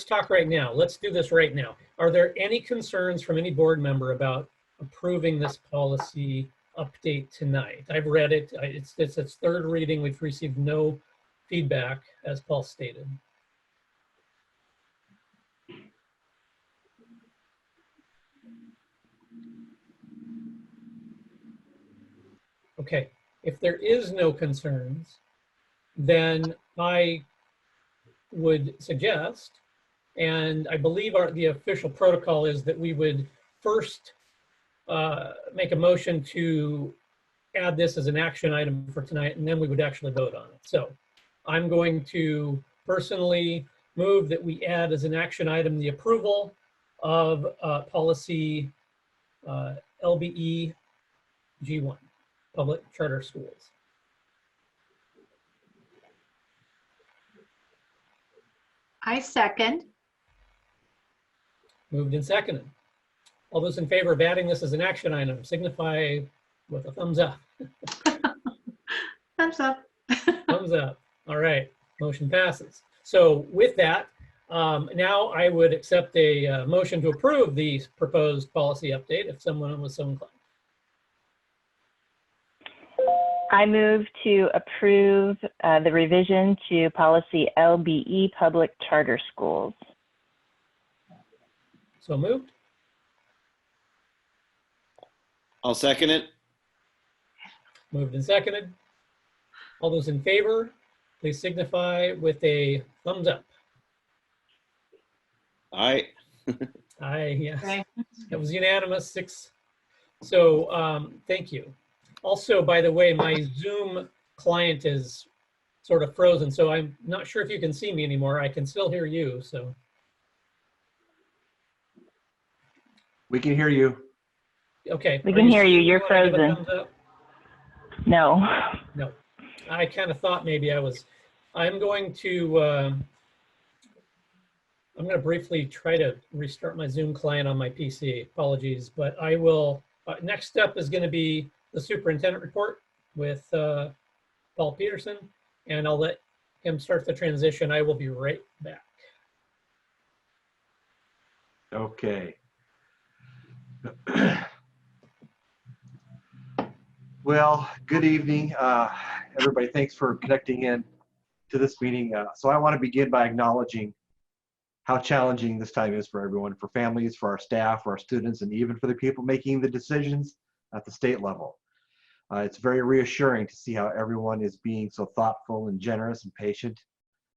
talk right now. Let's do this right now. Are there any concerns from any board member about approving this policy update tonight? I've read it. It's its third reading. We've received no feedback, as Paul stated. Okay, if there is no concerns, then I would suggest, and I believe the official protocol is that we would first make a motion to add this as an action item for tonight, and then we would actually vote on it. So I'm going to personally move that we add as an action item the approval of policy LBE G1, public charter schools. I second. Moved and seconded. All those in favor of adding this as an action item signify with a thumbs up. Thumbs up. Thumbs up. All right, motion passes. So with that, now I would accept a motion to approve the proposed policy update if someone was so inclined. I move to approve the revision to policy LBE public charter schools. So moved. I'll second it. Moved and seconded. All those in favor, please signify with a thumbs up. All right. Aye, yes. Okay. It was unanimous, 6. So thank you. Also, by the way, my Zoom client is sort of frozen, so I'm not sure if you can see me anymore. I can still hear you, so. We can hear you. Okay. We Are can hear you. seeing You're me when I give a frozen. thumbs up? No. No. I kind of thought maybe I was. I'm going to briefly try to restart my Zoom client on my PC. Apologies, but I will. Next step is going to be the superintendent report with Paul Peterson, and I'll let him start the transition. I will be right back. Okay. Well, good evening, everybody. Thanks for connecting in to this meeting. So I want to begin by acknowledging how challenging this time is for everyone, for families, for our staff, for our students, and even for the people making the decisions at the state level. It's very reassuring to see how everyone is being so thoughtful and generous and patient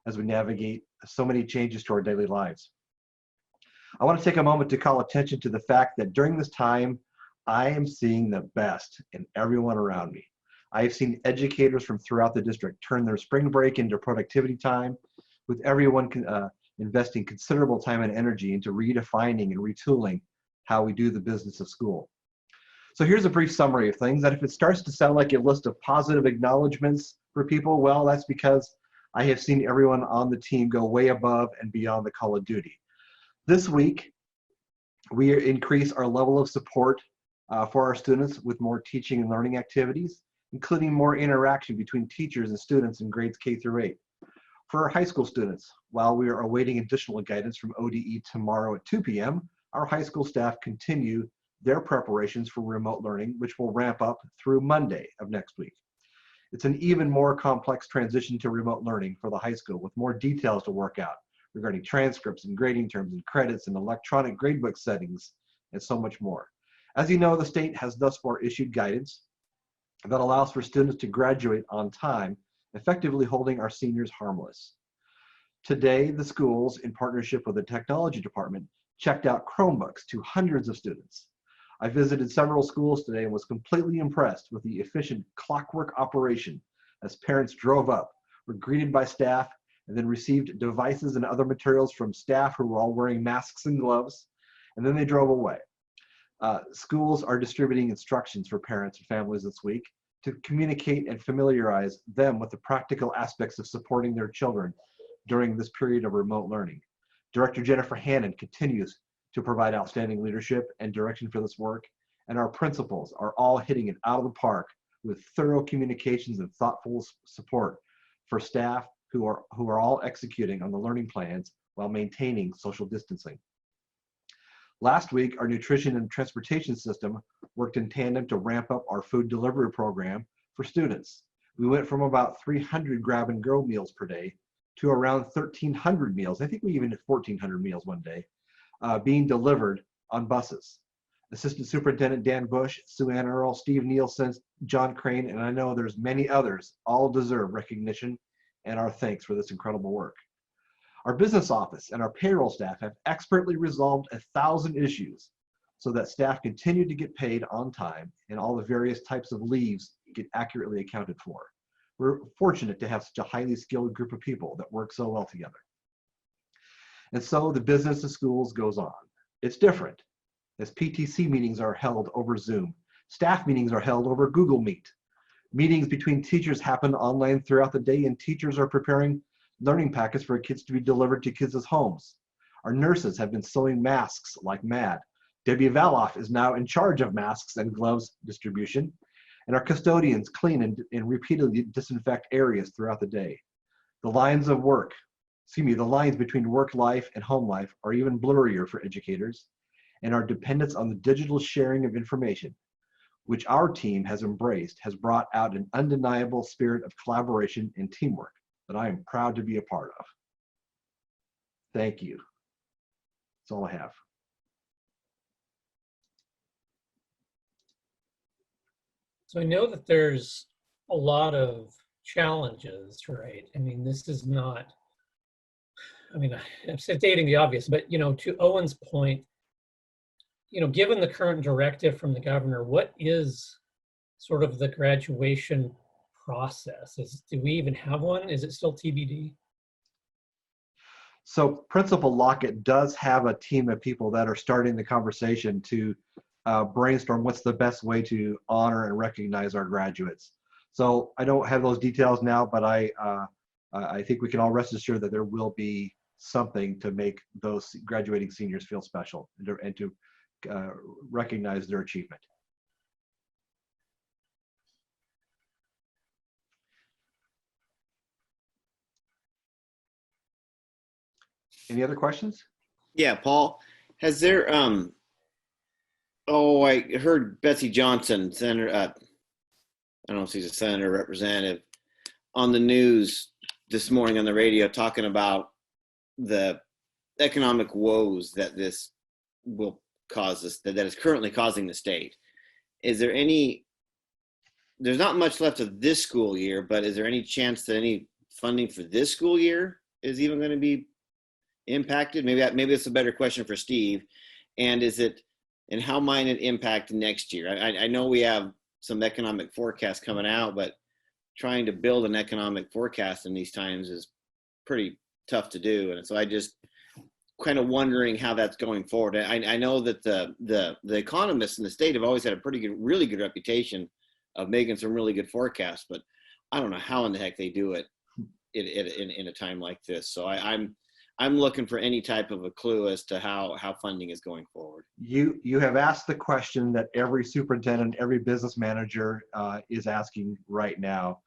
as we navigate so many changes to our daily lives. I want to take a moment to call attention to the fact that during this time, I am seeing the best in everyone around me. I have seen educators from throughout the district turn their spring break into productivity time, with everyone investing considerable time and energy into redefining and retooling how we do the business of school. So here's a brief summary of things, that if it starts to sound like a list of positive acknowledgments for people, well, that's because I have seen everyone on the team go way above and beyond the call of duty. This week, we increase our level of support for our students with more teaching and learning activities, including more interaction between teachers and students in grades K through 8. For our high school students, while we are awaiting additional guidance from ODE tomorrow at 2 p.m., our high school staff continue their preparations for remote learning, which will ramp up through Monday of next week. It's an even more complex transition to remote learning for the high school, with more details to work out regarding transcripts and grading terms and credits and electronic gradebook settings and so much more. As you know, the state has thus far issued guidance that allows for students to graduate on time, effectively holding our seniors harmless. Today, the schools, in partnership with the technology department, checked out Chromebooks to hundreds of students. I visited several schools today and was completely impressed with the efficient clockwork operation as parents drove up, were greeted by staff, and then received devices and other materials from staff who were all wearing masks and gloves, and then they drove away. Schools are distributing instructions for parents and families this week to communicate and familiarize them with the practical aspects of supporting their children during this period of remote learning. Director Jennifer Hannon continues to provide outstanding leadership and direction for this work, and our principals are all hitting it out of the park with thorough communications and thoughtful support for staff who are all executing on the learning plans while maintaining social distancing. Last week, our nutrition and transportation system worked in tandem to ramp up our food delivery program for students. We went from about 300 grab and go meals per day to around 1,300 meals. I think we even did 1,400 meals one day, being delivered on buses. Assistant Superintendent Dan Bush, Sue Ann Earl, Steve Nielsen, John Crane, and I know there's many others, all deserve recognition and our thanks for this incredible work. Our business office and our payroll staff have expertly resolved 1,000 issues so that staff continue to get paid on time and all the various types of leaves get accurately accounted for. We're fortunate to have such a highly skilled group of people that work so well together. And so the business of schools goes on. It's different, as PTC meetings are held over Zoom. Staff meetings are held over Google Meet. Meetings between teachers happen online throughout the day, and teachers are preparing learning packets for kids to be delivered to kids' homes. Our nurses have been sewing masks like mad. Debbie Valoff is now in charge of masks and gloves distribution, and our custodians clean and repeatedly disinfect areas throughout the day. The lines between work life and home life are even blurrier for educators, and our dependence on the digital sharing of information, which our team has embraced, has brought out an undeniable spirit of collaboration and teamwork that I am proud to be a part of. Thank you. That's all I have. So I know that there's a lot of challenges, right? I mean, this is not, I'm stating the obvious, but, to Owen's point, given the current directive from the governor, what is sort of the graduation process? Do we even have one? Is it still TBD? So Principal Lockett does have a team of people that are starting the conversation to brainstorm what's the best way to honor and recognize our graduates. So I don't have those details now, but I think we can all rest assured that there will be something to make those graduating seniors feel special and to recognize their achievement. Any other questions? Yeah, Paul, has there, I heard Betsy Johnson, Senator, I don't know if she's a senator or representative, on the news this morning on the radio talking about the economic woes that this will cause us, that is currently causing the state. Is there any there's not much left of this school year, but is there any chance that any funding for this school year is even going to be impacted? Maybe it's a better question for Steve. And how might it impact next year? I know we have some economic forecasts coming out, but trying to build an economic forecast in these times is pretty tough to do. And so I just kind of wondering how that's going forward. I know that the economists in the state have always had a really good reputation of making some really good forecasts, but I don't know how in the heck they do it in a time like this. So I'm looking for any type of a clue as to how funding is going forward. You have asked the question that every superintendent, every business manager is asking right now.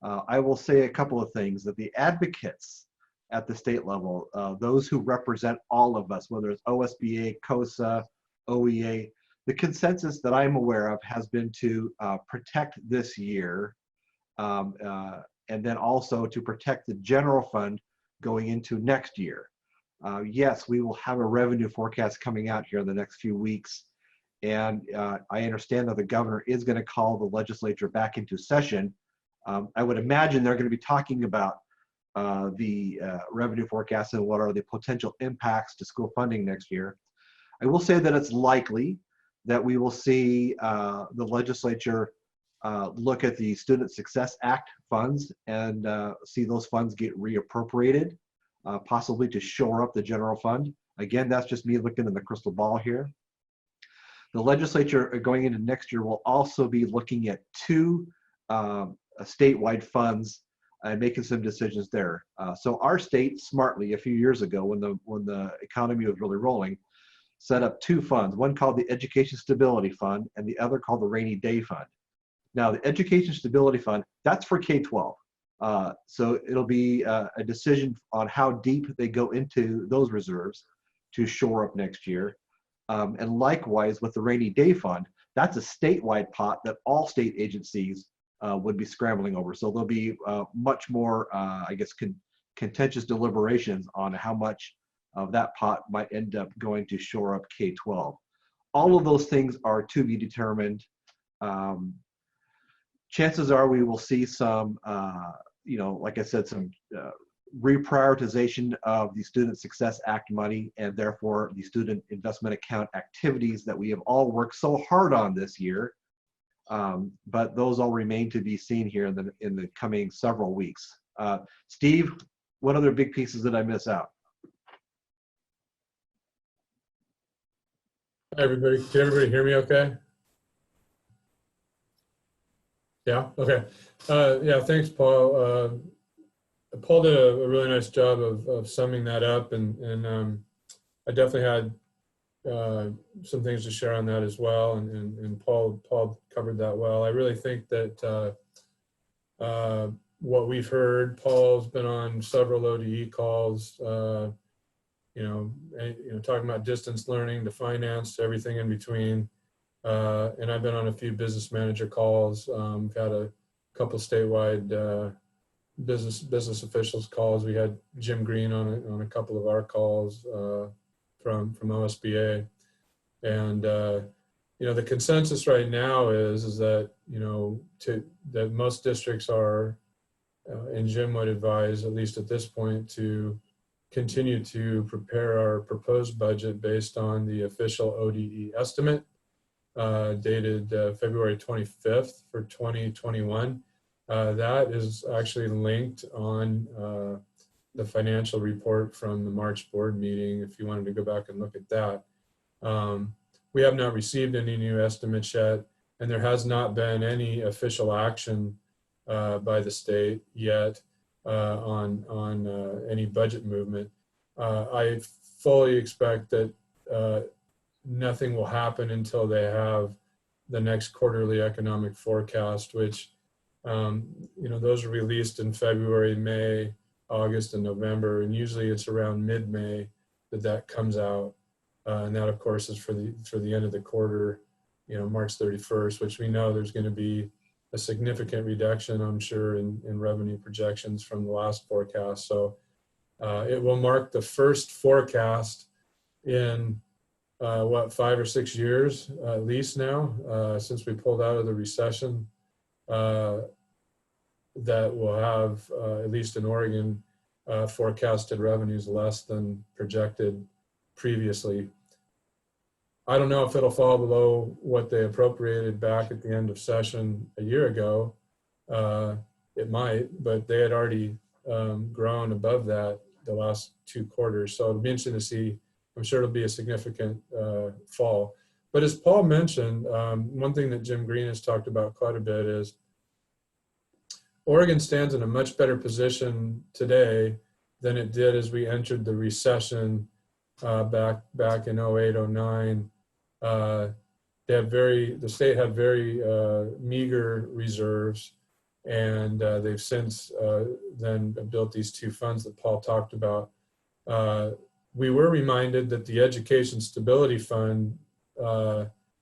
I will say a couple of things, that the advocates at the state level, those who represent all of us, whether it's OSBA, COSA, OEA, the consensus that I'm aware of has been to protect this year, and then also to protect the general fund going into next year. Yes, we will have a revenue forecast coming out here in the next few weeks. And I understand that the governor is going to call the legislature back into session. I would imagine they're going to be talking about the revenue forecast and what are the potential impacts to school funding next year. I will say that it's likely that we will see the legislature look at the Student Success Act funds and see those funds get reappropriated, possibly to shore up the general fund. Again, that's just me looking in the crystal ball here. The legislature going into next year will also be looking at two statewide funds and making some decisions there. So our state smartly a few years ago, when the economy was really rolling, set up two funds, one called the Education Stability Fund and the other called the Rainy Day Fund. Now, the Education Stability Fund, that's for K-12. So it'll be a decision on how deep they go into those reserves to shore up next year. And likewise with the Rainy Day Fund, that's a statewide pot that all state agencies would be scrambling over. So there'll be much more, I guess, contentious deliberations on how much of that pot might end up going to shore up K-12. All of those things are to be determined. Chances are we will see some, like I said, some reprioritization of the Student Success Act money and therefore the student investment account activities that we have all worked so hard on this year. But those all remain to be seen here in the coming several weeks. Steve, what other big pieces did I miss out? Hi, everybody. Can everybody hear me okay? Yeah, okay. Yeah, thanks, Paul. Paul did a really nice job of summing that up, and I definitely had some things to share on that as well, and Paul covered that well. I really think that what we've heard, Paul's been on several ODE calls, talking about distance learning to finance to everything in between. And I've been on a few business manager calls. We've had a couple statewide business officials calls. We had Jim Green on a couple of our calls from OSBA. And the consensus right now is that that most districts are, and Jim would advise, at least at this point, to continue to prepare our proposed budget based on the official ODE estimate dated February 25th for 2021. That is actually linked on the financial report from the March board meeting, if you wanted to go back and look at that. We have not received any new estimates yet, and there has not been any official action by the state yet on any budget movement. I fully expect that nothing will happen until they have the next quarterly economic forecast, which those are released in February, May, August, and November, and usually it's around mid-May that comes out, and that of course is for the end of the quarter, March 31st, which we know there's going to be a significant reduction, I'm sure, in revenue projections from the last forecast. So it will mark the first forecast in 5 or 6 years at least now, since we pulled out of the recession that will have, at least in Oregon, forecasted revenues less than projected previously. I don't know if it'll fall below what they appropriated back at the end of session a year ago. It might, but they had already grown above that the last 2 quarters. So it'll be interesting to see. I'm sure it'll be a significant fall. But as Paul mentioned, one thing that Jim Green has talked about quite a bit is Oregon stands in a much better position today than it did as we entered the recession back in 08, 09. The state had very meager reserves, and they've since then built these 2 funds that Paul talked about. We were reminded that the Education Stability Fund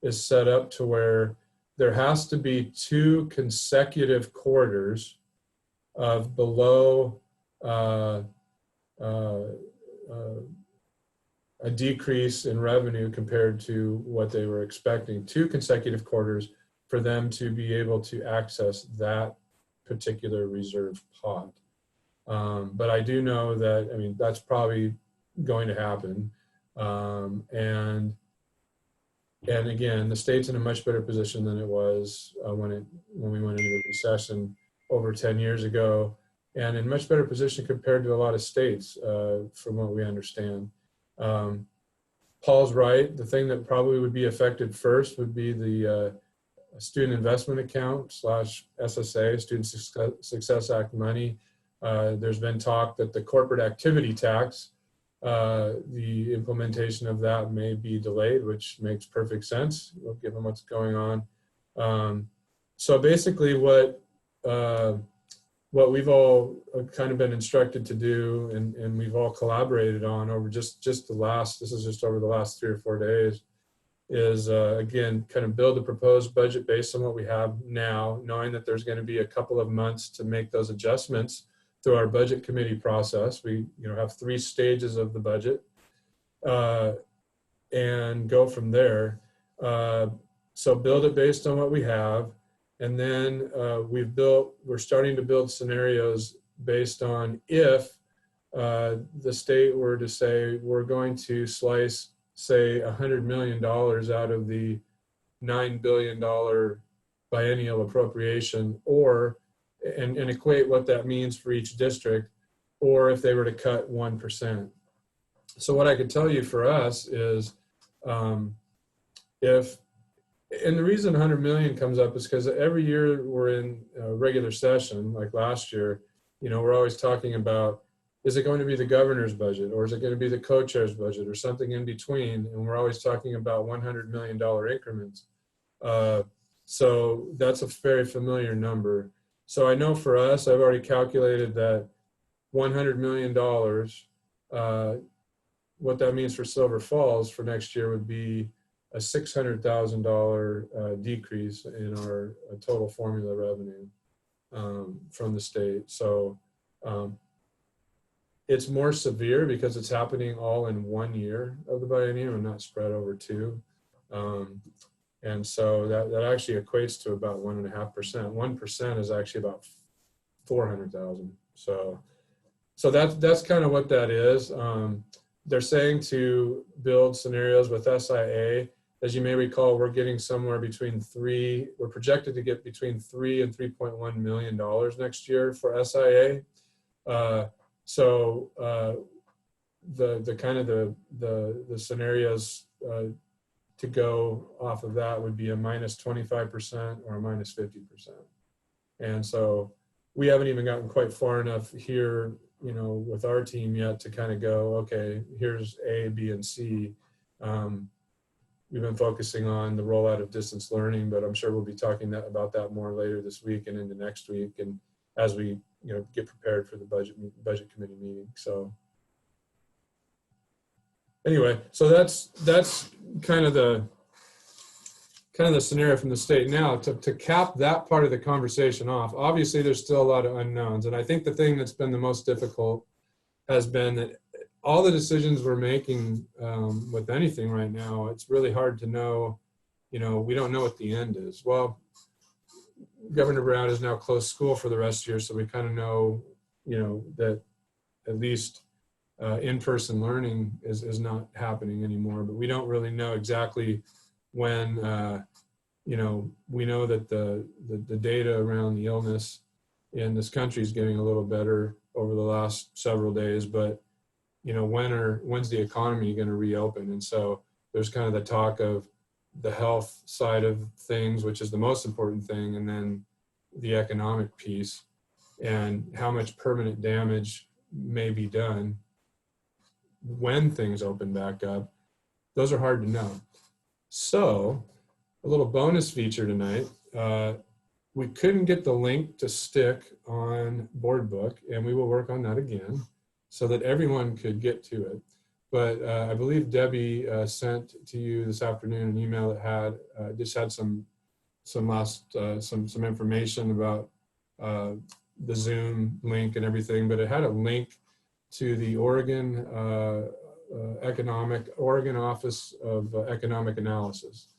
is set up to where there has to be 2 consecutive quarters of below a decrease in revenue compared to what they were expecting, 2 consecutive quarters for them to be able to access that particular reserve pot. But I do know that, I mean, that's probably going to happen. And again, the state's in a much better position than it was when we went into the recession over 10 years ago, and in much better position compared to a lot of states, from what we understand. Paul's right. The thing that probably would be affected first would be the Student Investment Account / SSA, Student Success Act money. There's been talk that the corporate activity tax, the implementation of that may be delayed, which makes perfect sense given what's going on. So basically what we've all kind of been instructed to do, and we've all collaborated on over this is just over the last 3 or 4 days, is again, kind of build a proposed budget based on what we have now, knowing that there's going to be a couple of months to make those adjustments through our budget committee process. We have 3 stages of the budget, and go from there. So build it based on what we have. And then we're starting to build scenarios based on if the state were to say, we're going to slice, say, $100 million out of the $9 billion biennial appropriation, and equate what that means for each district, or if they were to cut 1%. So what I could tell you for us is and the reason 100 million comes up is because every year we're in a regular session, like last year, we're always talking about, is it going to be the governor's budget, or is it going to be the co-chair's budget, or something in between? And we're always talking about $100 million increments. So that's a very familiar number. So I know for us, I've already calculated that $100 million, what that means for Silver Falls for next year would be a $600,000 decrease in our total formula revenue from the state. So it's more severe because it's happening all in 1 year of the biennium and not spread over 2. And so that actually equates to about 1.5%. 1% is actually about 400,000. So that's kind of what that is. They're saying to build scenarios with SIA. As you may recall, we're getting somewhere between we're projected to get between $3 and $3.1 million next year for SIA. So the kind of the scenarios to go off of that would be a minus 25% or a minus 50%. And so we haven't even gotten quite far enough here, with our team yet to kind of go, okay, here's A, B, and C. We've been focusing on the rollout of distance learning, but I'm sure we'll be talking about that more later this week and into next week, and as we get prepared for the budget committee meeting. So anyway, so that's kind of the scenario from the state. Now to cap that part of the conversation off, obviously there's still a lot of unknowns, and I think the thing that's been the most difficult has been that all the decisions we're making with anything right now, it's really hard to know, we don't know what the end is. Well, Governor Brown has now closed school for the rest of the year, so we kind of know, that at least in-person learning is not happening anymore. But we don't really know exactly when. We know that the data around the illness in this country is getting a little better over the last several days, but when's the economy going to reopen? And so there's kind of the talk of the health side of things, which is the most important thing, and then the economic piece and how much permanent damage may be done when things open back up. Those are hard to know. So a little bonus feature tonight, we couldn't get the link to stick on BoardBook, and we will work on that again so that everyone could get to it. But I believe Debbie sent to you this afternoon an email that had just had some information about the Zoom link and everything, but it had a link to the Oregon Office of Economic Analysis.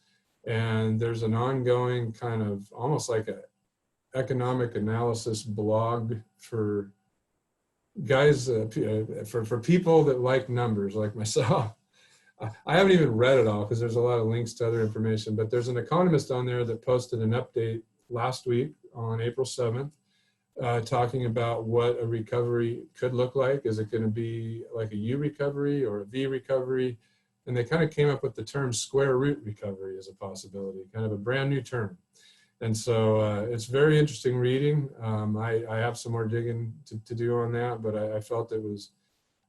And there's an ongoing kind of almost like a economic analysis blog for guys, for people that like numbers like myself. I haven't even read it all because there's a lot of links to other information, but there's an economist on there that posted an update last week on April 7th, talking about what a recovery could look like. Is it going to be like a U recovery or a V recovery? And they kind of came up with the term square root recovery as a possibility, kind of a brand new term. And so it's very interesting reading. I have some more digging to do on that, but I felt it was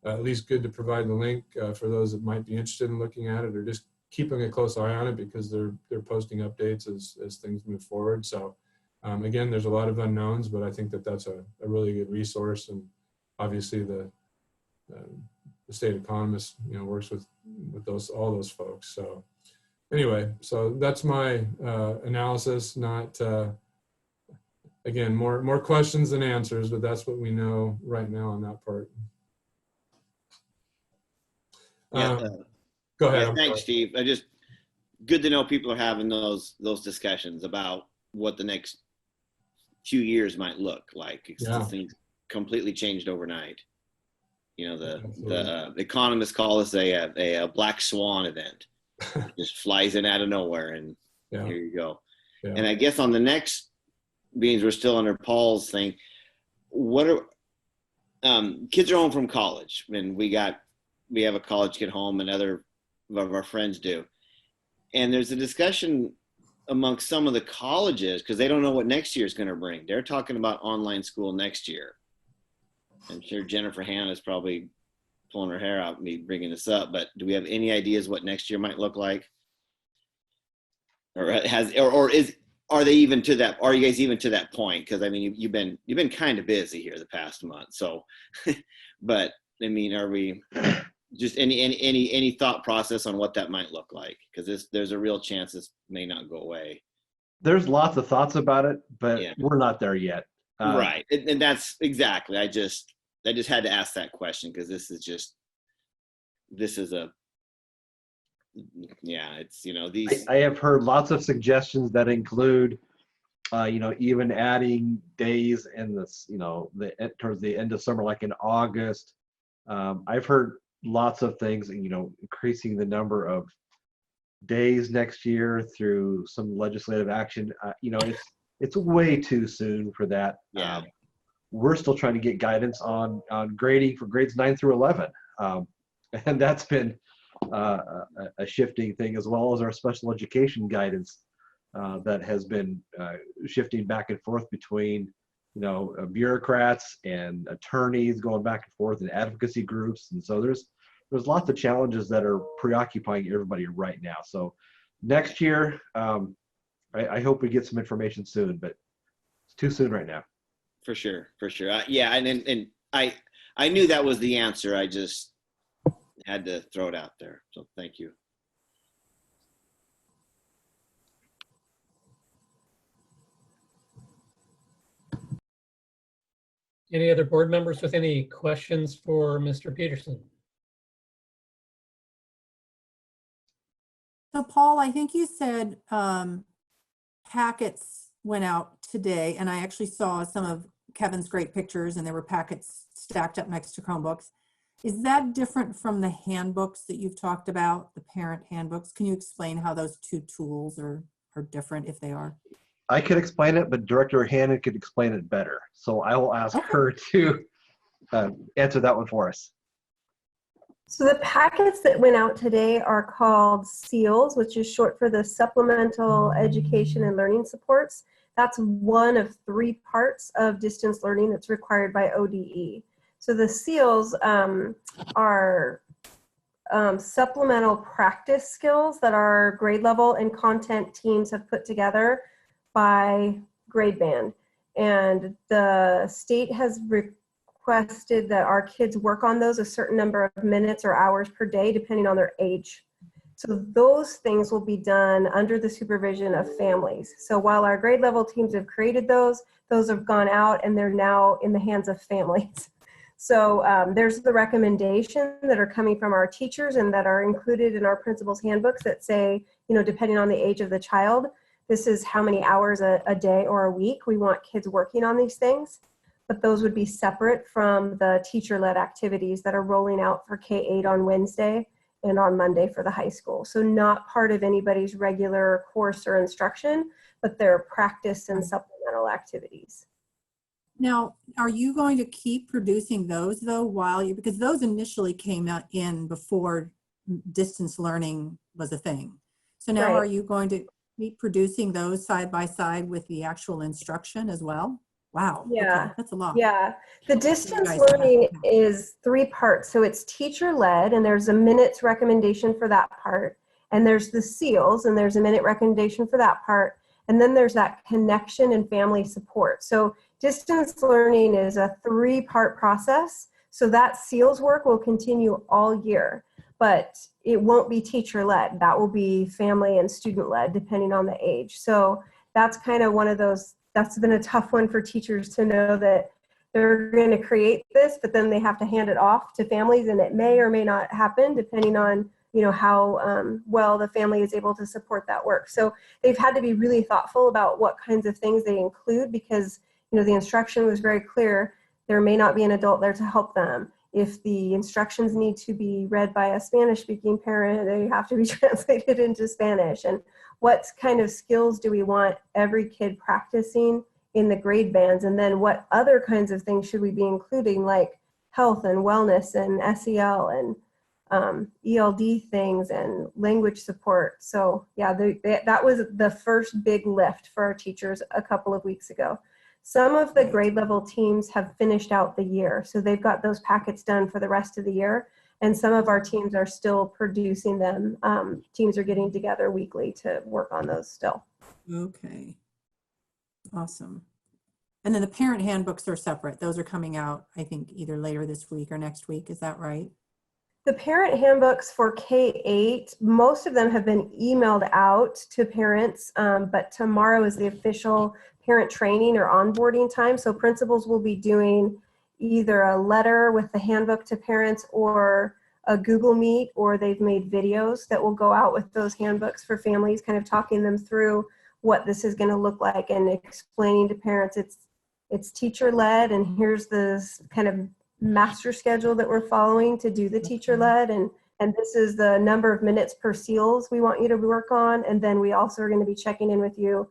at least good to provide the link for those that might be interested in looking at it or just keeping a close eye on it, because they're posting updates as things move forward. So again, there's a lot of unknowns, but I think that's a really good resource. And obviously the state economist, works with all those folks. So anyway, so that's my analysis. Not again, more questions than answers, but that's what we know right now on that part. Go ahead. Yeah, thanks, Steve. Good to know people are having those discussions about what the next few years might look like. Things completely changed overnight. The economists call this a black swan event. It just flies in out of nowhere, and here you go. Yeah. And I guess on the next, being we're still under Paul's thing, what are kids are home from college, and we have a college kid home, and other of our friends do, and there's a discussion amongst some of the colleges because they don't know what next year is going to bring. They're talking about online school next year. I'm sure Jennifer Hanna is probably pulling her hair out me bringing this up, but do we have any ideas what next year might look like? Or are they even to that? Are you guys even to that point? Because I mean, you've been kind of busy here the past month. So, but I mean, are we just any thought process on what that might look like? Because there's a real chance this may not go away. There's lots of thoughts about it, but we're not there yet. Right, and that's exactly. I just had to ask that question because it's these. I have heard lots of suggestions that include, even adding days in this, towards the end of summer, like in August. I've heard lots of things, increasing the number of days next year through some legislative action. It's way too soon for that. Yeah. We're still trying to get guidance on grading for grades 9 through 11. And that's been a shifting thing, as well as our special education guidance that has been shifting back and forth between, bureaucrats and attorneys going back and forth, and advocacy groups. And so there's lots of challenges that are preoccupying everybody right now. So next year, I hope we get some information soon, but it's too soon right now. For sure. And I knew that was the answer. I just had to throw it out there. So thank you. Any other board members with any questions for Mr. Peterson? So Paul, I think you said packets went out today, and I actually saw some of Kevin's great pictures, and there were packets stacked up next to Chromebooks. Is that different from the handbooks that you've talked about, the parent handbooks? Can you explain how those two tools are different, if they are? I could explain it, but Director Hannon could explain it better. So I will ask her to answer that one for us. So the packets that went out today are called SEALs, which is short for the Supplemental Education and Learning Supports. That's one of 3 parts of distance learning that's required by ODE. So the SEALs are supplemental practice skills that our grade level and content teams have put together by grade band. And the state has requested that our kids work on those a certain number of minutes or hours per day, depending on their age. So those things will be done under the supervision of families. So while our grade level teams have created those have gone out and they're now in the hands of families. So there's the recommendation that are coming from our teachers and that are included in our principals' handbooks that say, depending on the age of the child, this is how many hours a day or a week we want kids working on these things. But those would be separate from the teacher-led activities that are rolling out for K-8 on Wednesday and on Monday for the high school. So not part of anybody's regular course or instruction, but they're practice and supplemental activities. Now, are you going to keep producing those though because those initially came out in before distance learning was a thing. So now Right. Are you going to keep producing those side by side with the actual instruction as well? Wow. Yeah. Okay, that's a lot. Yeah, the distance guys learning have- is 3 parts. So it's teacher-led, and there's a minutes recommendation for that part. And there's the SEALs, and there's a minute recommendation for that part. And then there's that connection and family support. So distance learning is a 3-part process. So that SEALs work will continue all year, but it won't be teacher-led. That will be family and student-led, depending on the age. So that's kind of one of those, that's been a tough one for teachers to know that they're going to create this, but then they have to hand it off to families, and it may or may not happen depending on how well the family is able to support that work. So they've had to be really thoughtful about what kinds of things they include because the instruction was very clear. There may not be an adult there to help them. If the instructions need to be read by a Spanish-speaking parent, they have to be translated into Spanish. And what kind of skills do we want every kid practicing in the grade bands? And then what other kinds of things should we be including, like health and wellness and SEL and ELD things and language support? So yeah, that was the first big lift for our teachers a couple of weeks ago. Some of the grade level teams have finished out the year, so they've got those packets done for the rest of the year, and some of our teams are still producing them. Teams are getting together weekly to work on those still. Okay. Awesome. And then the parent handbooks are separate. Those are coming out, I think, either later this week or next week. Is that right? The parent handbooks for K-8, most of them have been emailed out to parents, but tomorrow is the official parent training or onboarding time. So principals will be doing either a letter with the handbook to parents or a Google Meet, or they've made videos that will go out with those handbooks for families, kind of talking them through what this is going to look like and explaining to parents it's teacher-led, and here's this kind of master schedule that we're following to do the teacher-led, and this is the number of minutes per SEALs we want you to work on, and then we also are going to be checking in with you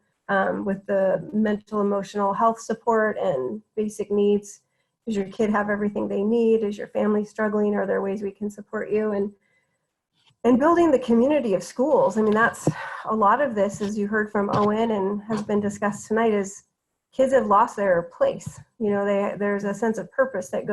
with the mental emotional health support and basic needs. Does your kid have everything they need? Is your family struggling? Are there ways we can support you? And building the community of schools. I mean, that's a lot of this, as you heard from Owen and has been discussed tonight, is kids have lost their place. There's a sense of purpose that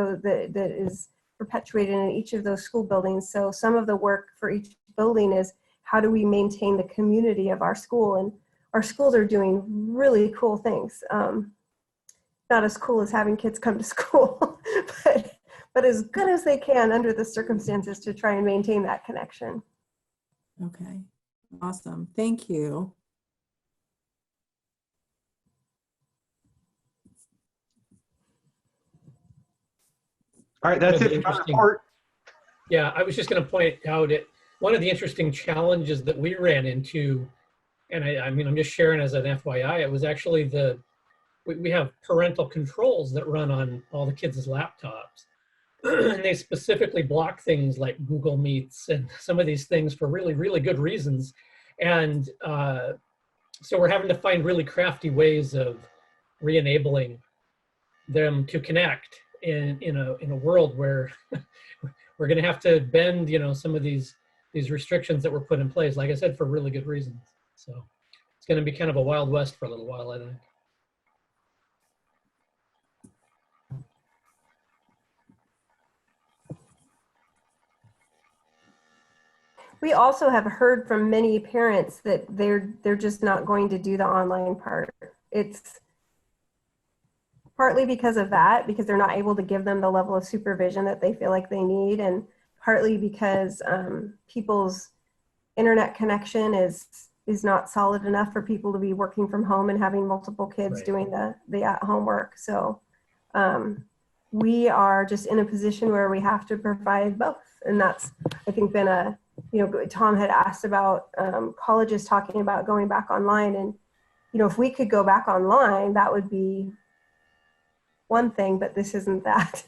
is perpetuated in each of those school buildings. So some of the work for each building is how do we maintain the community of our school? And our schools are doing really cool things. Not as cool as having kids come to school, but as good as they can under the circumstances to try and maintain that connection. Okay, awesome. Thank you. All right, that's One of it the for my interesting- report. Yeah, I was just going to point out one of the interesting challenges that we ran into and I mean, I'm just sharing as an FYI, it was actually we have parental controls that run on all the kids' laptops. And they specifically block things like Google Meets and some of these things for really, really good reasons. And so we're having to find really crafty ways of re-enabling them to connect in a world where we're going to have to bend, some of these restrictions that were put in place, like I said, for really good reasons. So it's going to be kind of a Wild West for a little while, I think. We also have heard from many parents that they're just not going to do the online part. It's partly because of that, because they're not able to give them the level of supervision that they feel like they need, and partly because people's internet connection is not solid enough for people to be working from home and having multiple kids Right. doing the at-home work. So we are just in a position where we have to provide both, and that's, I think, been Tom had asked about colleges talking about going back online, and if we could go back online, that would be one thing, but this isn't that.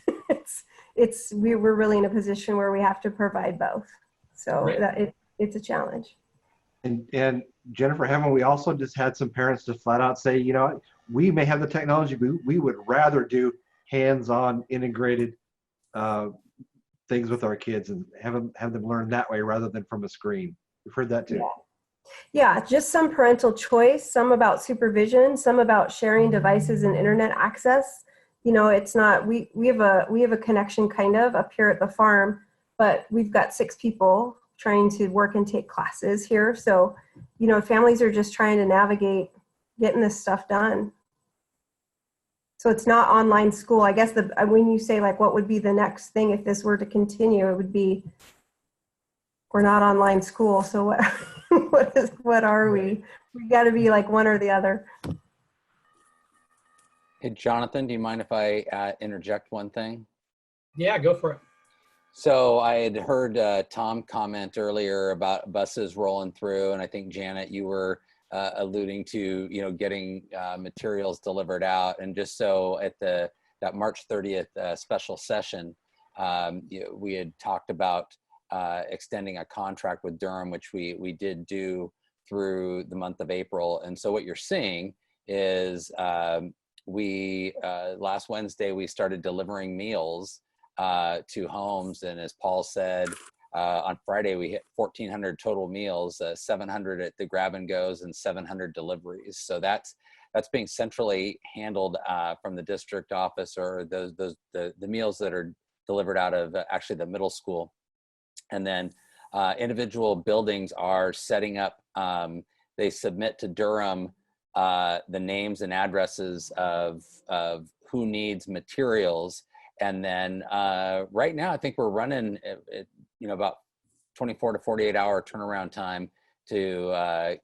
We're really in a position where we have to provide both, so Right. it's a challenge. And Jennifer, haven't we also just had some parents just flat out say, we may have the technology, but we would rather do hands-on integrated things with our kids and have them learn that way rather than from a screen. We've heard that too. Yeah, just some parental choice, some about supervision, some about sharing devices and internet access. It's not, we have a connection kind of up here at the farm, but we've got 6 people trying to work and take classes here. So, families are just trying to navigate getting this stuff done. So it's not online school. I guess when you say like, what would be the next thing if this were to continue, it would be, we're not online school. So what are we? We got to be like one or the other. Hey, Jonathan, do you mind if I interject one thing? Yeah, go for it. So I had heard Tom comment earlier about buses rolling through, and I think Janet, you were alluding to getting materials delivered out. And just so at that March 30th special session, we had talked about extending a contract with Durham, which we did do through the month of April. And so what you're seeing is last Wednesday we started delivering meals to homes, and as Paul said, on Friday we hit 1,400 total meals, 700 at the grab and goes, and 700 deliveries. So that's being centrally handled from the district office, or the meals that are delivered out of actually the middle school. And then individual buildings are setting up. They submit to Durham the names and addresses of who needs materials. And then right now, I think we're running about 24 to 48 hour turnaround time to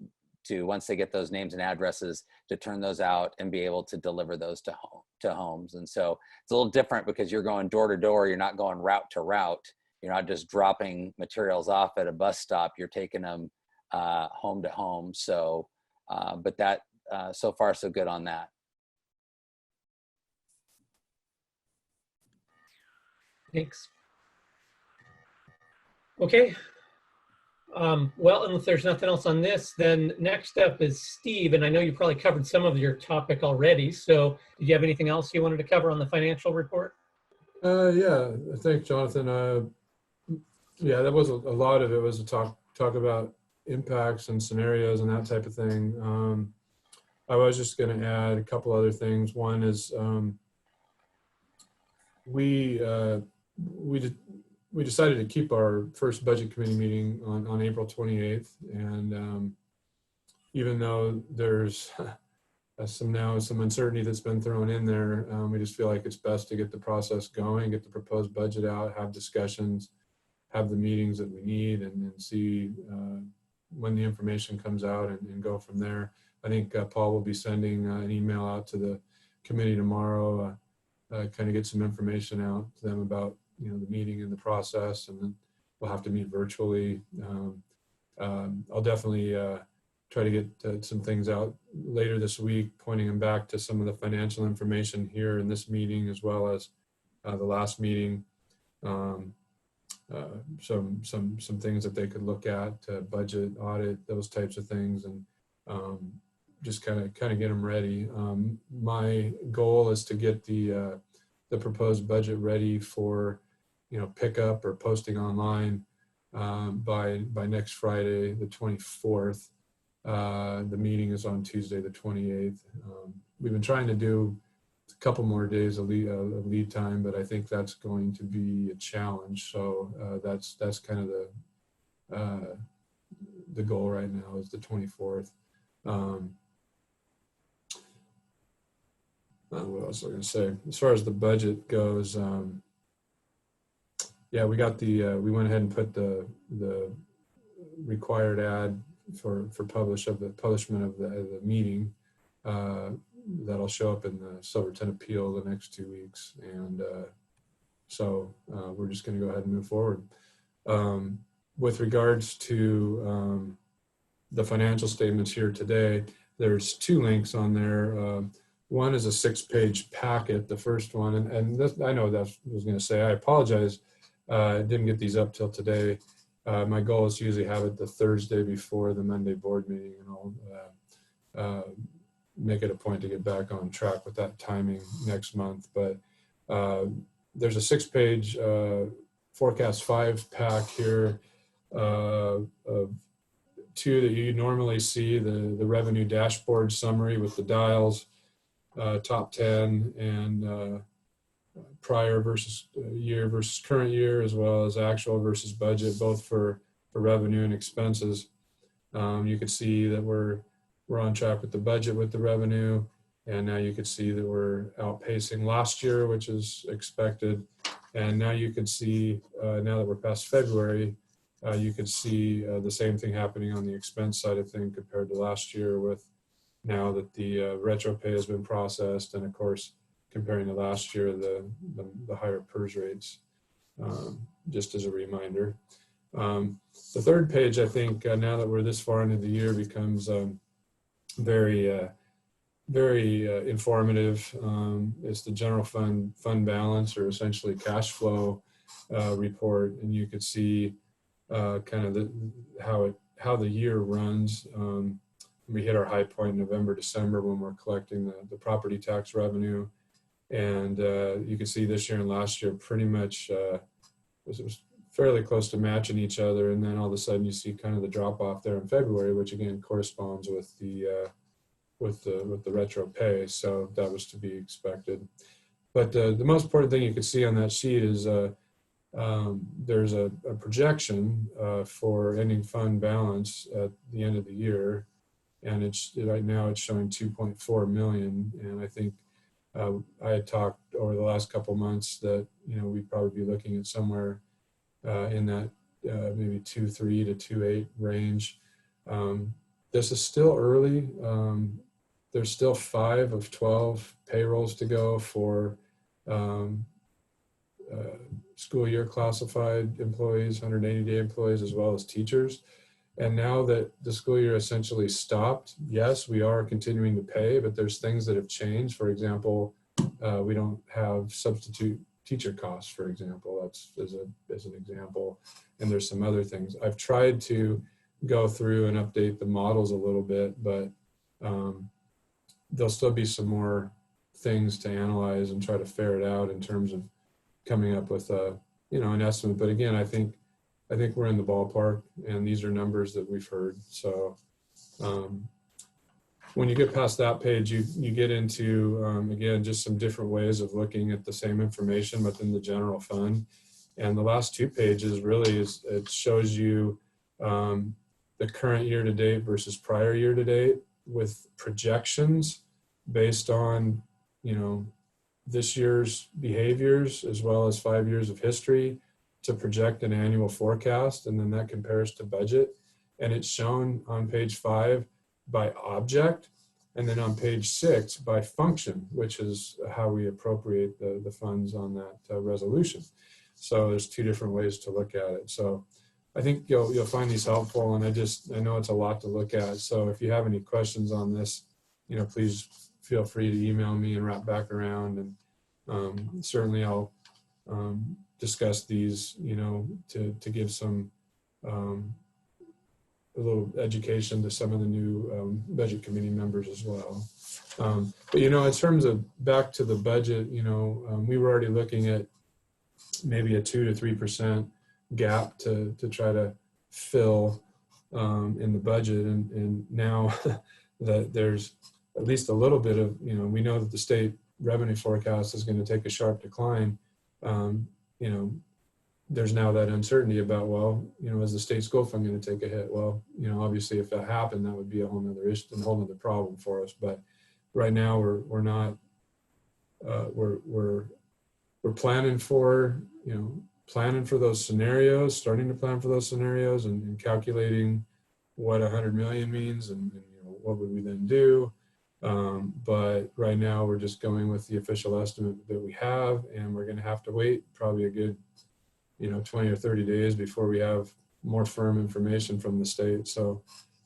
once they get those names and addresses, to turn those out and be able to deliver those to homes. And so it's a little different because you're going door to door. You're not going route to route. You're not just dropping materials off at a bus stop. You're taking them home to home. So, but that so far so good on that. Thanks. Okay. Well, and if there's nothing else on this, then next up is Steve, and I know you probably covered some of your topic already. So did you have anything else you wanted to cover on the financial report? Yeah, thanks, Jonathan. Yeah, that was a lot of it was to talk about impacts and scenarios and that type of thing. I was just going to add a couple other things. One is we decided to keep our first budget committee meeting on April 28th, and even though there's some uncertainty that's been thrown in there, we just feel like it's best to get the process going, get the proposed budget out, have discussions, have the meetings that we need, and see when the information comes out and go from there. I think Paul will be sending an email out to the committee tomorrow, kind of get some information out to them about the meeting and the process, and then we'll have to meet virtually. I'll definitely try to get some things out later this week, pointing them back to some of the financial information here in this meeting, as well as the last meeting. Some things that they could look at, budget, audit, those types of things, and just kind of get them ready. My goal is to get the proposed budget ready for, pickup or posting online by next Friday, the 24th. The meeting is on Tuesday, the 28th. We've been trying to do a couple more days of lead time, but I think that's going to be a challenge. So that's kind of the goal right now, is the 24th. What else was I going to say? As far as the budget goes, yeah, we got we went ahead and put the required ad for publishment of the meeting. That'll show up in the Silverton Appeal the next 2 weeks, and so we're just going to go ahead and move forward. With regards to the financial statements here today, there's 2 links on there. One is a 6-page packet, the first one, and this, I know that I was going to say, I apologize, I didn't get these up till today. My goal is to usually have it the Thursday before the Monday board meeting, and I'll make it a point to get back on track with that timing next month. But there's a 6-page Forecast 5 pack here of 2 that you normally see, the revenue dashboard summary with the dials, top 10, and prior versus year versus current year, as well as actual versus budget, both for revenue and expenses. You can see that we're on track with the budget with the revenue, and now you can see that we're outpacing last year, which is expected. And now you can see, now that we're past February, you can see the same thing happening on the expense side of things compared to last year, with now that the retro pay has been processed, and of course, comparing to last year, the higher PERS rates, just as a reminder. The third page, I think, now that we're this far into the year, becomes very informative. It's the general fund balance, or essentially cash flow report, and you could see kind of how the year runs. We hit our high point in November, December, when we're collecting the property tax revenue. And you can see this year and last year pretty much was fairly close to matching each other. And then all of a sudden you see kind of the drop off there in February, which again corresponds with the retro pay. So that was to be expected. But the most important thing you can see on that sheet is there's a projection for ending fund balance at the end of the year. And right now it's showing 2.4 million. And I think I had talked over the last couple months that, we'd probably be looking at somewhere in that maybe 2.3 to 2.8 range. This is still early. There's still 5 of 12 payrolls to go for school year classified employees, 180-day employees, as well as teachers. And now that the school year essentially stopped, yes, we are continuing to pay, but there's things that have changed. For example, we don't have substitute teacher costs, for example. That's as an example. And there's some other things. I've tried to go through and update the models a little bit, but there'll still be some more things to analyze and try to ferret out in terms of coming up with an estimate. But again, I think we're in the ballpark, and these are numbers that we've heard. So when you get past that page, you get into, again, just some different ways of looking at the same information within the general fund. And the last 2 pages really it shows you the current year to date versus prior year to date, with projections based on, this year's behaviors, as well as 5 years of history, to project an annual forecast. And then that compares to budget. And it's shown on page 5 by object, and then on page 6 by function, which is how we appropriate the funds on that resolution. So there's 2 different ways to look at it. So I think you'll find these helpful, and I know it's a lot to look at. So if you have any questions on this, please feel free to email me and wrap back around, and certainly I'll discuss these, to give some a little education to some of the new budget committee members as well. But in terms of back to the budget, we were already looking at maybe a 2 to 3% gap to try to fill in the budget, and now that there's at least a little bit of, we know that the state revenue forecast is going to take a sharp decline. There's now that uncertainty about, well, is the state school fund going to take a hit? Well, obviously if that happened, that would be a whole nother issue, a whole nother problem for us. But right now we're not, we're planning for, planning for those scenarios, starting to plan for those scenarios, and calculating what 100 million means, and what would we then do. But right now we're just going with the official estimate that we have, and we're going to have to wait probably a good 20 or 30 days before we have more firm information from the state. So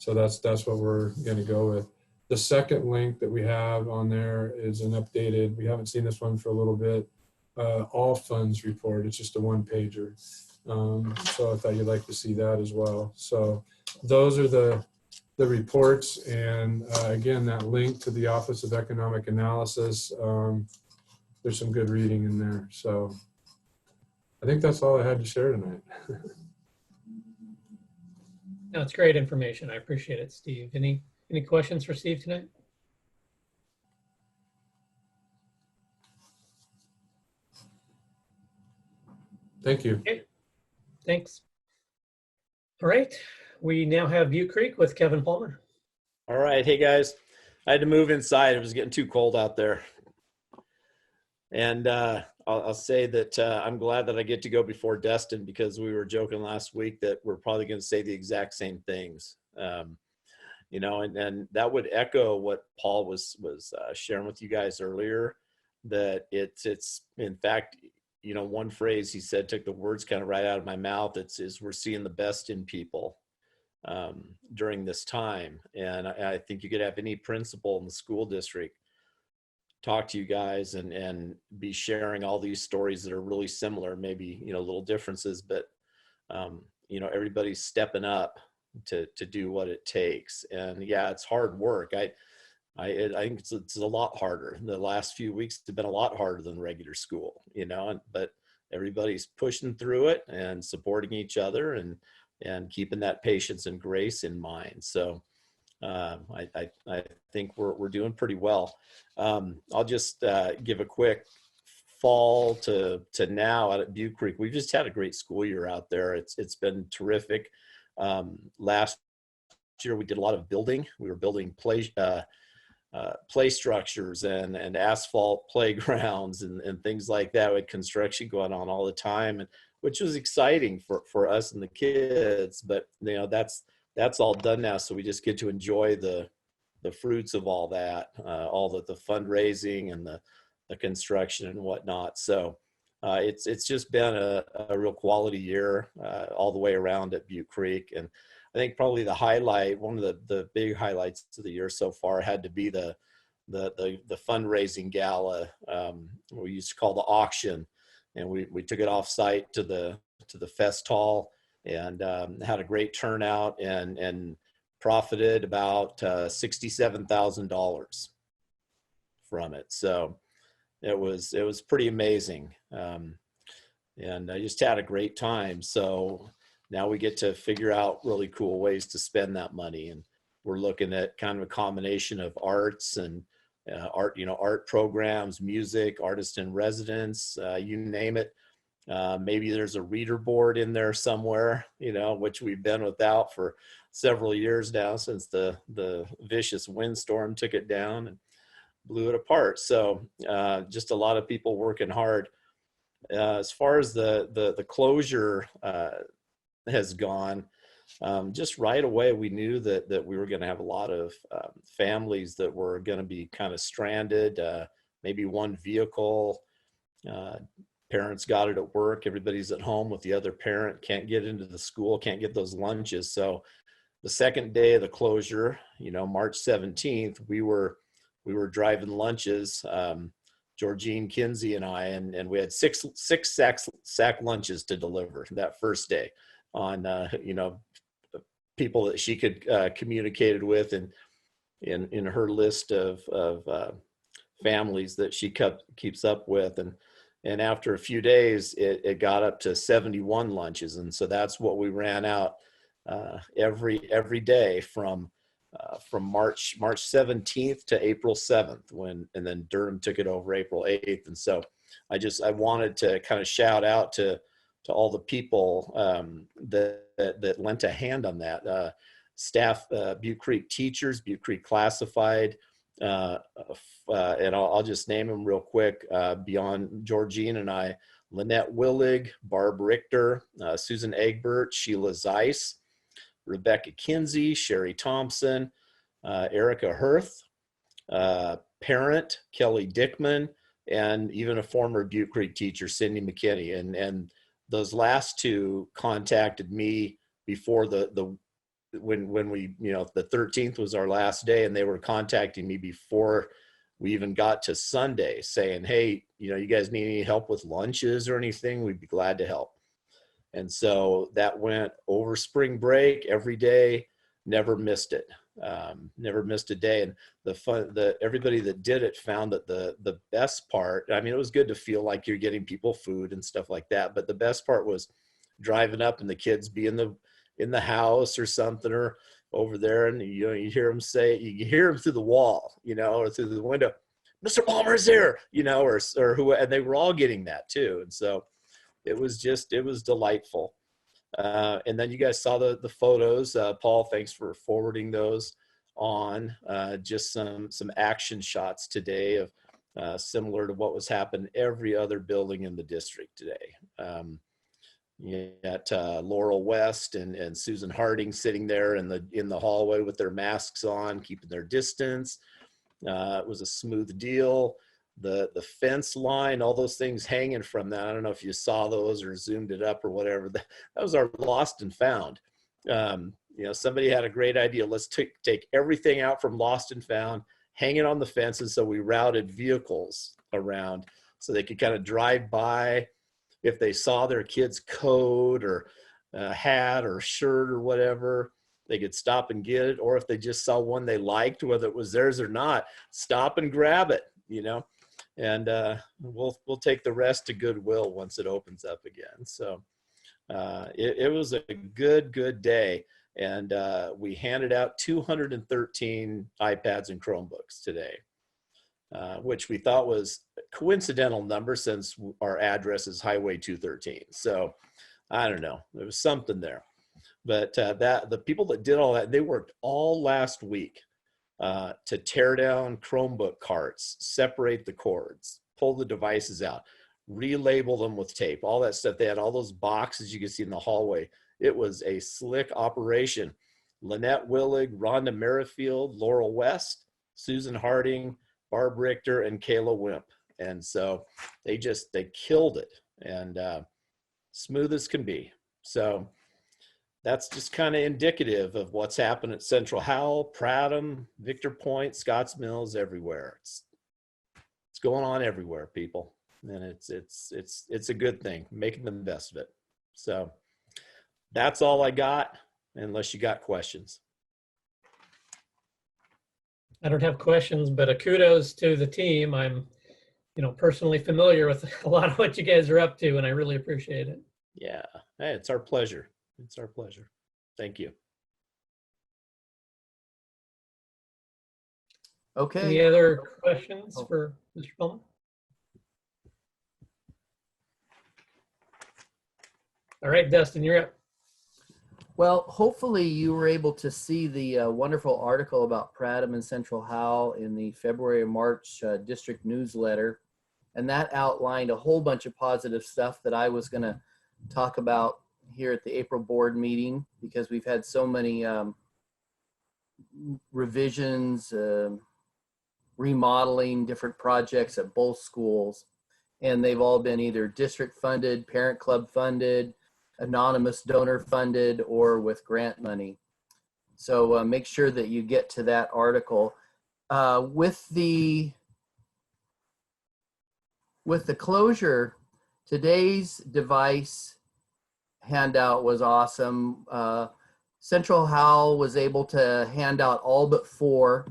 that's what we're going to go with. The second link that we have on there is an updated, we haven't seen this one for a little bit, all funds report. It's just a one-pager. So I thought you'd like to see that as well. So those are the reports, and again, that link to the Office of Economic Analysis, there's some good reading in there. So I think that's all I had to share tonight. No, it's great information. I appreciate it, Steve. Any questions for Steve tonight? Thank you. Okay. Thanks. All right. We now have Butte Creek with Kevin Palmer. All right. Hey, guys. I had to move inside. It was getting too cold out there. And I'll say that I'm glad that I get to go before Destin, because we were joking last week that we're probably going to say the exact same things. And that would echo what Paul was sharing with you guys earlier, that it's in fact, one phrase he said took the words kind of right out of my mouth. Is we're seeing the best in people during this time. And I think you could have any principal in the school district talk to you guys and be sharing all these stories that are really similar, maybe, little differences, but, everybody's stepping up to do what it takes. And yeah, it's hard work. I think it's a lot harder. The last few weeks have been a lot harder than regular school, but everybody's pushing through it and supporting each other and keeping that patience and grace in mind. So I think we're doing pretty well. I'll just give a quick fall to now out at Butte Creek. We've just had a great school year out there. It's been terrific. Last year we did a lot of building. We were building play structures and asphalt playgrounds and things like that, with construction going on all the time, and which was exciting for us and the kids. But that's all done now, so we just get to enjoy the fruits of all that, all the fundraising and the construction and whatnot. So it's just been a real quality year all the way around at Butte Creek. And I think probably the highlight, one of the big highlights of the year so far, had to be the fundraising gala. We used to call the auction, and we took it off site to the fest hall, and had a great turnout and profited about $67,000 from it. So it was pretty amazing, and I just had a great time. So now we get to figure out really cool ways to spend that money, and we're looking at kind of a combination of arts and art programs, music, artist in residence, you name it. Maybe there's a reader board in there somewhere, which we've been without for several years now, since the vicious windstorm took it down and blew it apart. So just a lot of people working hard. As far as the closure has gone, just right away we knew that we were going to have a lot of families that were going to be kind of stranded, maybe one vehicle Parents got it at work. Everybody's at home with the other parent, can't get into the school, can't get those lunches. So the second day of the closure, March 17th, we were driving lunches, Georgine Kinsey and I, and we had six sack lunches to deliver that first day on, people that she could communicated with and in her list of families that she keeps up with. And after a few days, it got up to 71 lunches. And so that's what we ran out every day from March 17th to April 7th, and then Durham took it over April 8th. And so I wanted to kind of shout out to all the people that lent a hand on that. Staff, Butte Creek teachers, Butte Creek Classified, and I'll just name them real quick. Beyond Georgine and I, Lynette Willig, Barb Richter, Susan Egbert, Sheila Zeiss, Rebecca Kinsey, Sherry Thompson, Erica Hirth, parent Kelly Dickman, and even a former Butte Creek teacher, Cindy McKinney. And those last two contacted me before when we, the 13th was our last day, and they were contacting me before we even got to Sunday saying, hey, you guys need any help with lunches or anything? We'd be glad to help. And so that went over spring break every day, never missed it. Never missed a day. And everybody that did it found that the best part, it was good to feel like you're getting people food and stuff like that. But the best part was driving up and the kids be in the house or something or over there. And, you hear them say, you hear them through the wall, or through the window, Mr. Palmer's here, or who, and they were all getting that too. And so it was delightful. And then you guys saw the photos. Paul, thanks for forwarding those on. Just some action shots today of similar to what was happening every other building in the district today. At Laurel West and Susan Harding sitting there in the hallway with their masks on, keeping their distance. It was a smooth deal. The fence line, all those things hanging from that. I don't know if you saw those or zoomed it up or whatever. That was our lost and found. Somebody had a great idea. Let's take everything out from lost and found, hang it on the fences. So we routed vehicles around so they could kind of drive by. If they saw their kid's coat or hat or shirt or whatever, they could stop and get it. Or if they just saw one they liked, whether it was theirs or not, stop and grab it, and we'll take the rest to Goodwill once it opens up again. So it was a good day. And we handed out 213 iPads and Chromebooks today, which we thought was a coincidental number since our address is Highway 213. So I don't know, there was something there. But the people that did all that, they worked all last week to tear down Chromebook carts, separate the cords, pull the devices out, relabel them with tape, all that stuff. They had all those boxes you can see in the hallway. It was a slick operation. Lynette Willig, Rhonda Merrifield, Laurel West, Susan Harding, Barb Richter, and Kayla Wimp. And so they killed it, and smooth as can be. So that's just kind of indicative of what's happened at Central Howell, Prattham, Victor Point, Scotts Mills, everywhere. It's going on everywhere, people. And it's a good thing, making the best of it. So that's all I got, unless you got questions. I don't have questions, but a kudos to the team. I'm, personally familiar with a lot of what you guys are up to, and I really appreciate it. Yeah, hey, it's our pleasure. It's our pleasure. Thank you. Okay. Any other questions for Mr. Palmer? All right, Dustin, you're up. Well, hopefully you were able to see the wonderful article about Prattham and Central Howell in the February or March district newsletter. And that outlined a whole bunch of positive stuff that I was going to talk about here at the April board meeting, because we've had so many revisions, remodeling, different projects at both schools. and they've all been either district funded, parent club funded, anonymous donor funded, or with grant money. So make sure that you get to that article. With the closure, today's device handout was awesome. Central Howell was able to hand out all but 4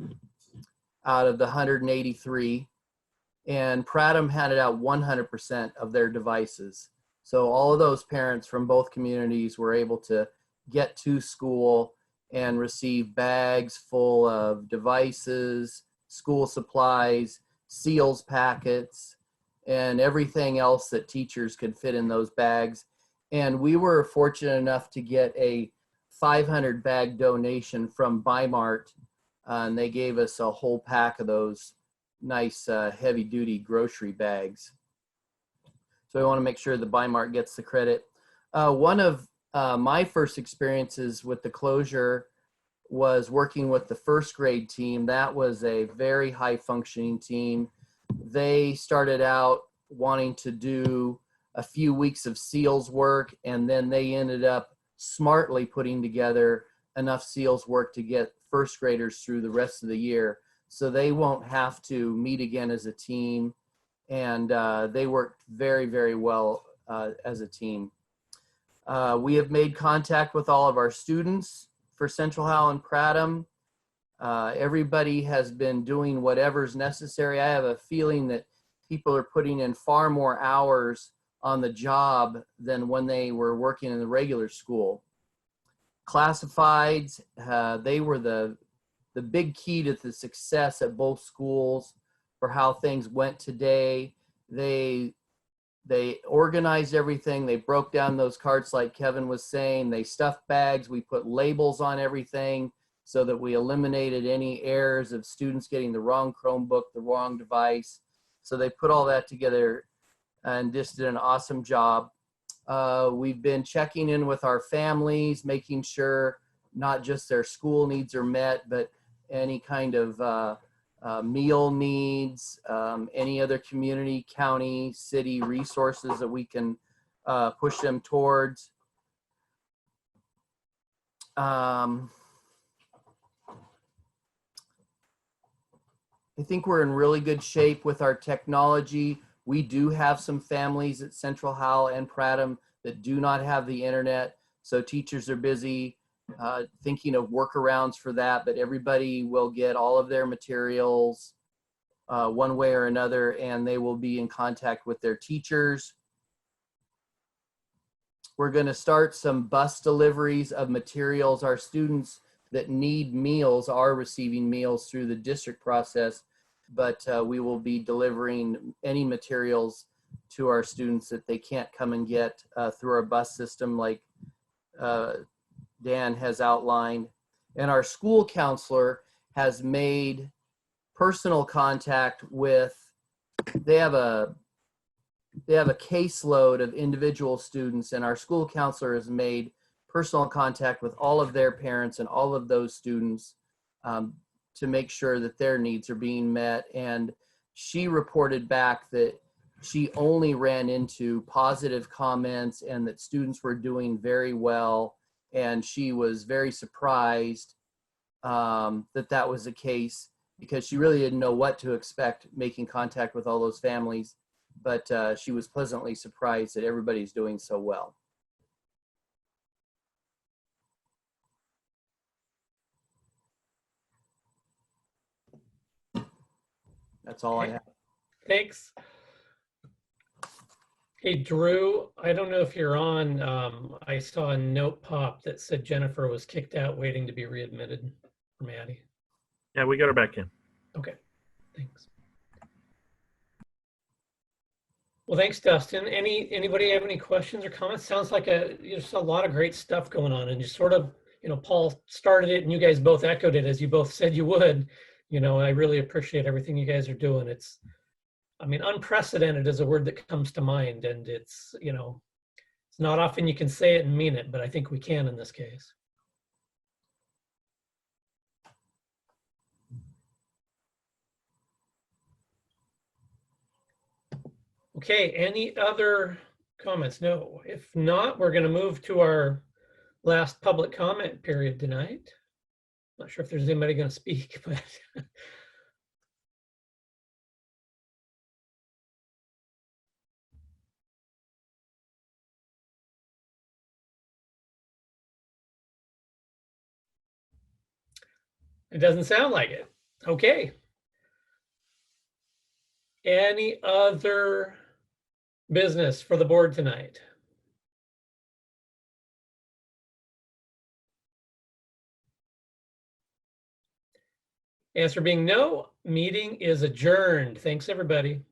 out of the 183, and Prattham handed out 100% of their devices. So all of those parents from both communities were able to get to school and receive bags full of devices, school supplies, seals packets, and everything else that teachers could fit in those bags. And we were fortunate enough to get a 500 bag donation from Bimart, and they gave us a whole pack of those nice heavy duty grocery bags. So we want to make sure the Bimart gets the credit. One of my first experiences with the closure was working with the first grade team. That was a very high functioning team. They started out wanting to do a few weeks of SEALS work, and then they ended up smartly putting together enough SEALS work to get first graders through the rest of the year. So they won't have to meet again as a team. And they worked very, very well as a team. We have made contact with all of our students for Central Howell and Prattham. Everybody has been doing whatever's necessary. I have a feeling that people are putting in far more hours on the job than when they were working in the regular school. Classifieds, they were the big key to the success at both schools for how things went today. They organized everything. They broke down those carts like Kevin was saying. They stuffed bags. We put labels on everything so that we eliminated any errors of students getting the wrong Chromebook, the wrong device. So they put all that together and just did an awesome job. We've been checking in with our families, making sure not just their school needs are met, but any kind of meal needs, any other community, county, city resources that we can push them towards. I think we're in really good shape with our technology. We do have some families at Central Howell and Prattham that do not have the internet, so teachers are busy thinking of workarounds for that, but everybody will get all of their materials one way or another, and they will be in contact with their teachers. We're going to start some bus deliveries of materials. Our students that need meals are receiving meals through the district process, but we will be delivering any materials to our students that they can't come and get through our bus system like Dan has outlined. And our school counselor has made personal contact with, they have a caseload of individual students, and our school counselor has made personal contact with all of their parents and all of those students to make sure that their needs are being met. And she reported back that she only ran into positive comments and that students were doing very well. And she was very surprised that that was the case, because she really didn't know what to expect making contact with all those families. But she was pleasantly surprised that everybody's doing so well. That's all I have. Thanks. Hey, Drew, I don't know if you're on. I saw a note pop that said Jennifer was kicked out waiting to be readmitted from Addie. Yeah, we got her back in. Okay, thanks. Well, thanks, Dustin. Anybody have any questions or comments? Sounds like there's a lot of great stuff going on, and you sort of, Paul started it and you guys both echoed it as you both said you would. I really appreciate everything you guys are doing. It's, unprecedented is a word that comes to mind, and it's, it's not often you can say it and mean it, but I think we can in this case. Okay, any other comments? No. If not, we're going to move to our last public comment period tonight. Not sure if there's anybody going to speak, but it doesn't sound like it. Okay. Any other business for the board tonight? Answer being no, meeting is adjourned. Thanks, everybody.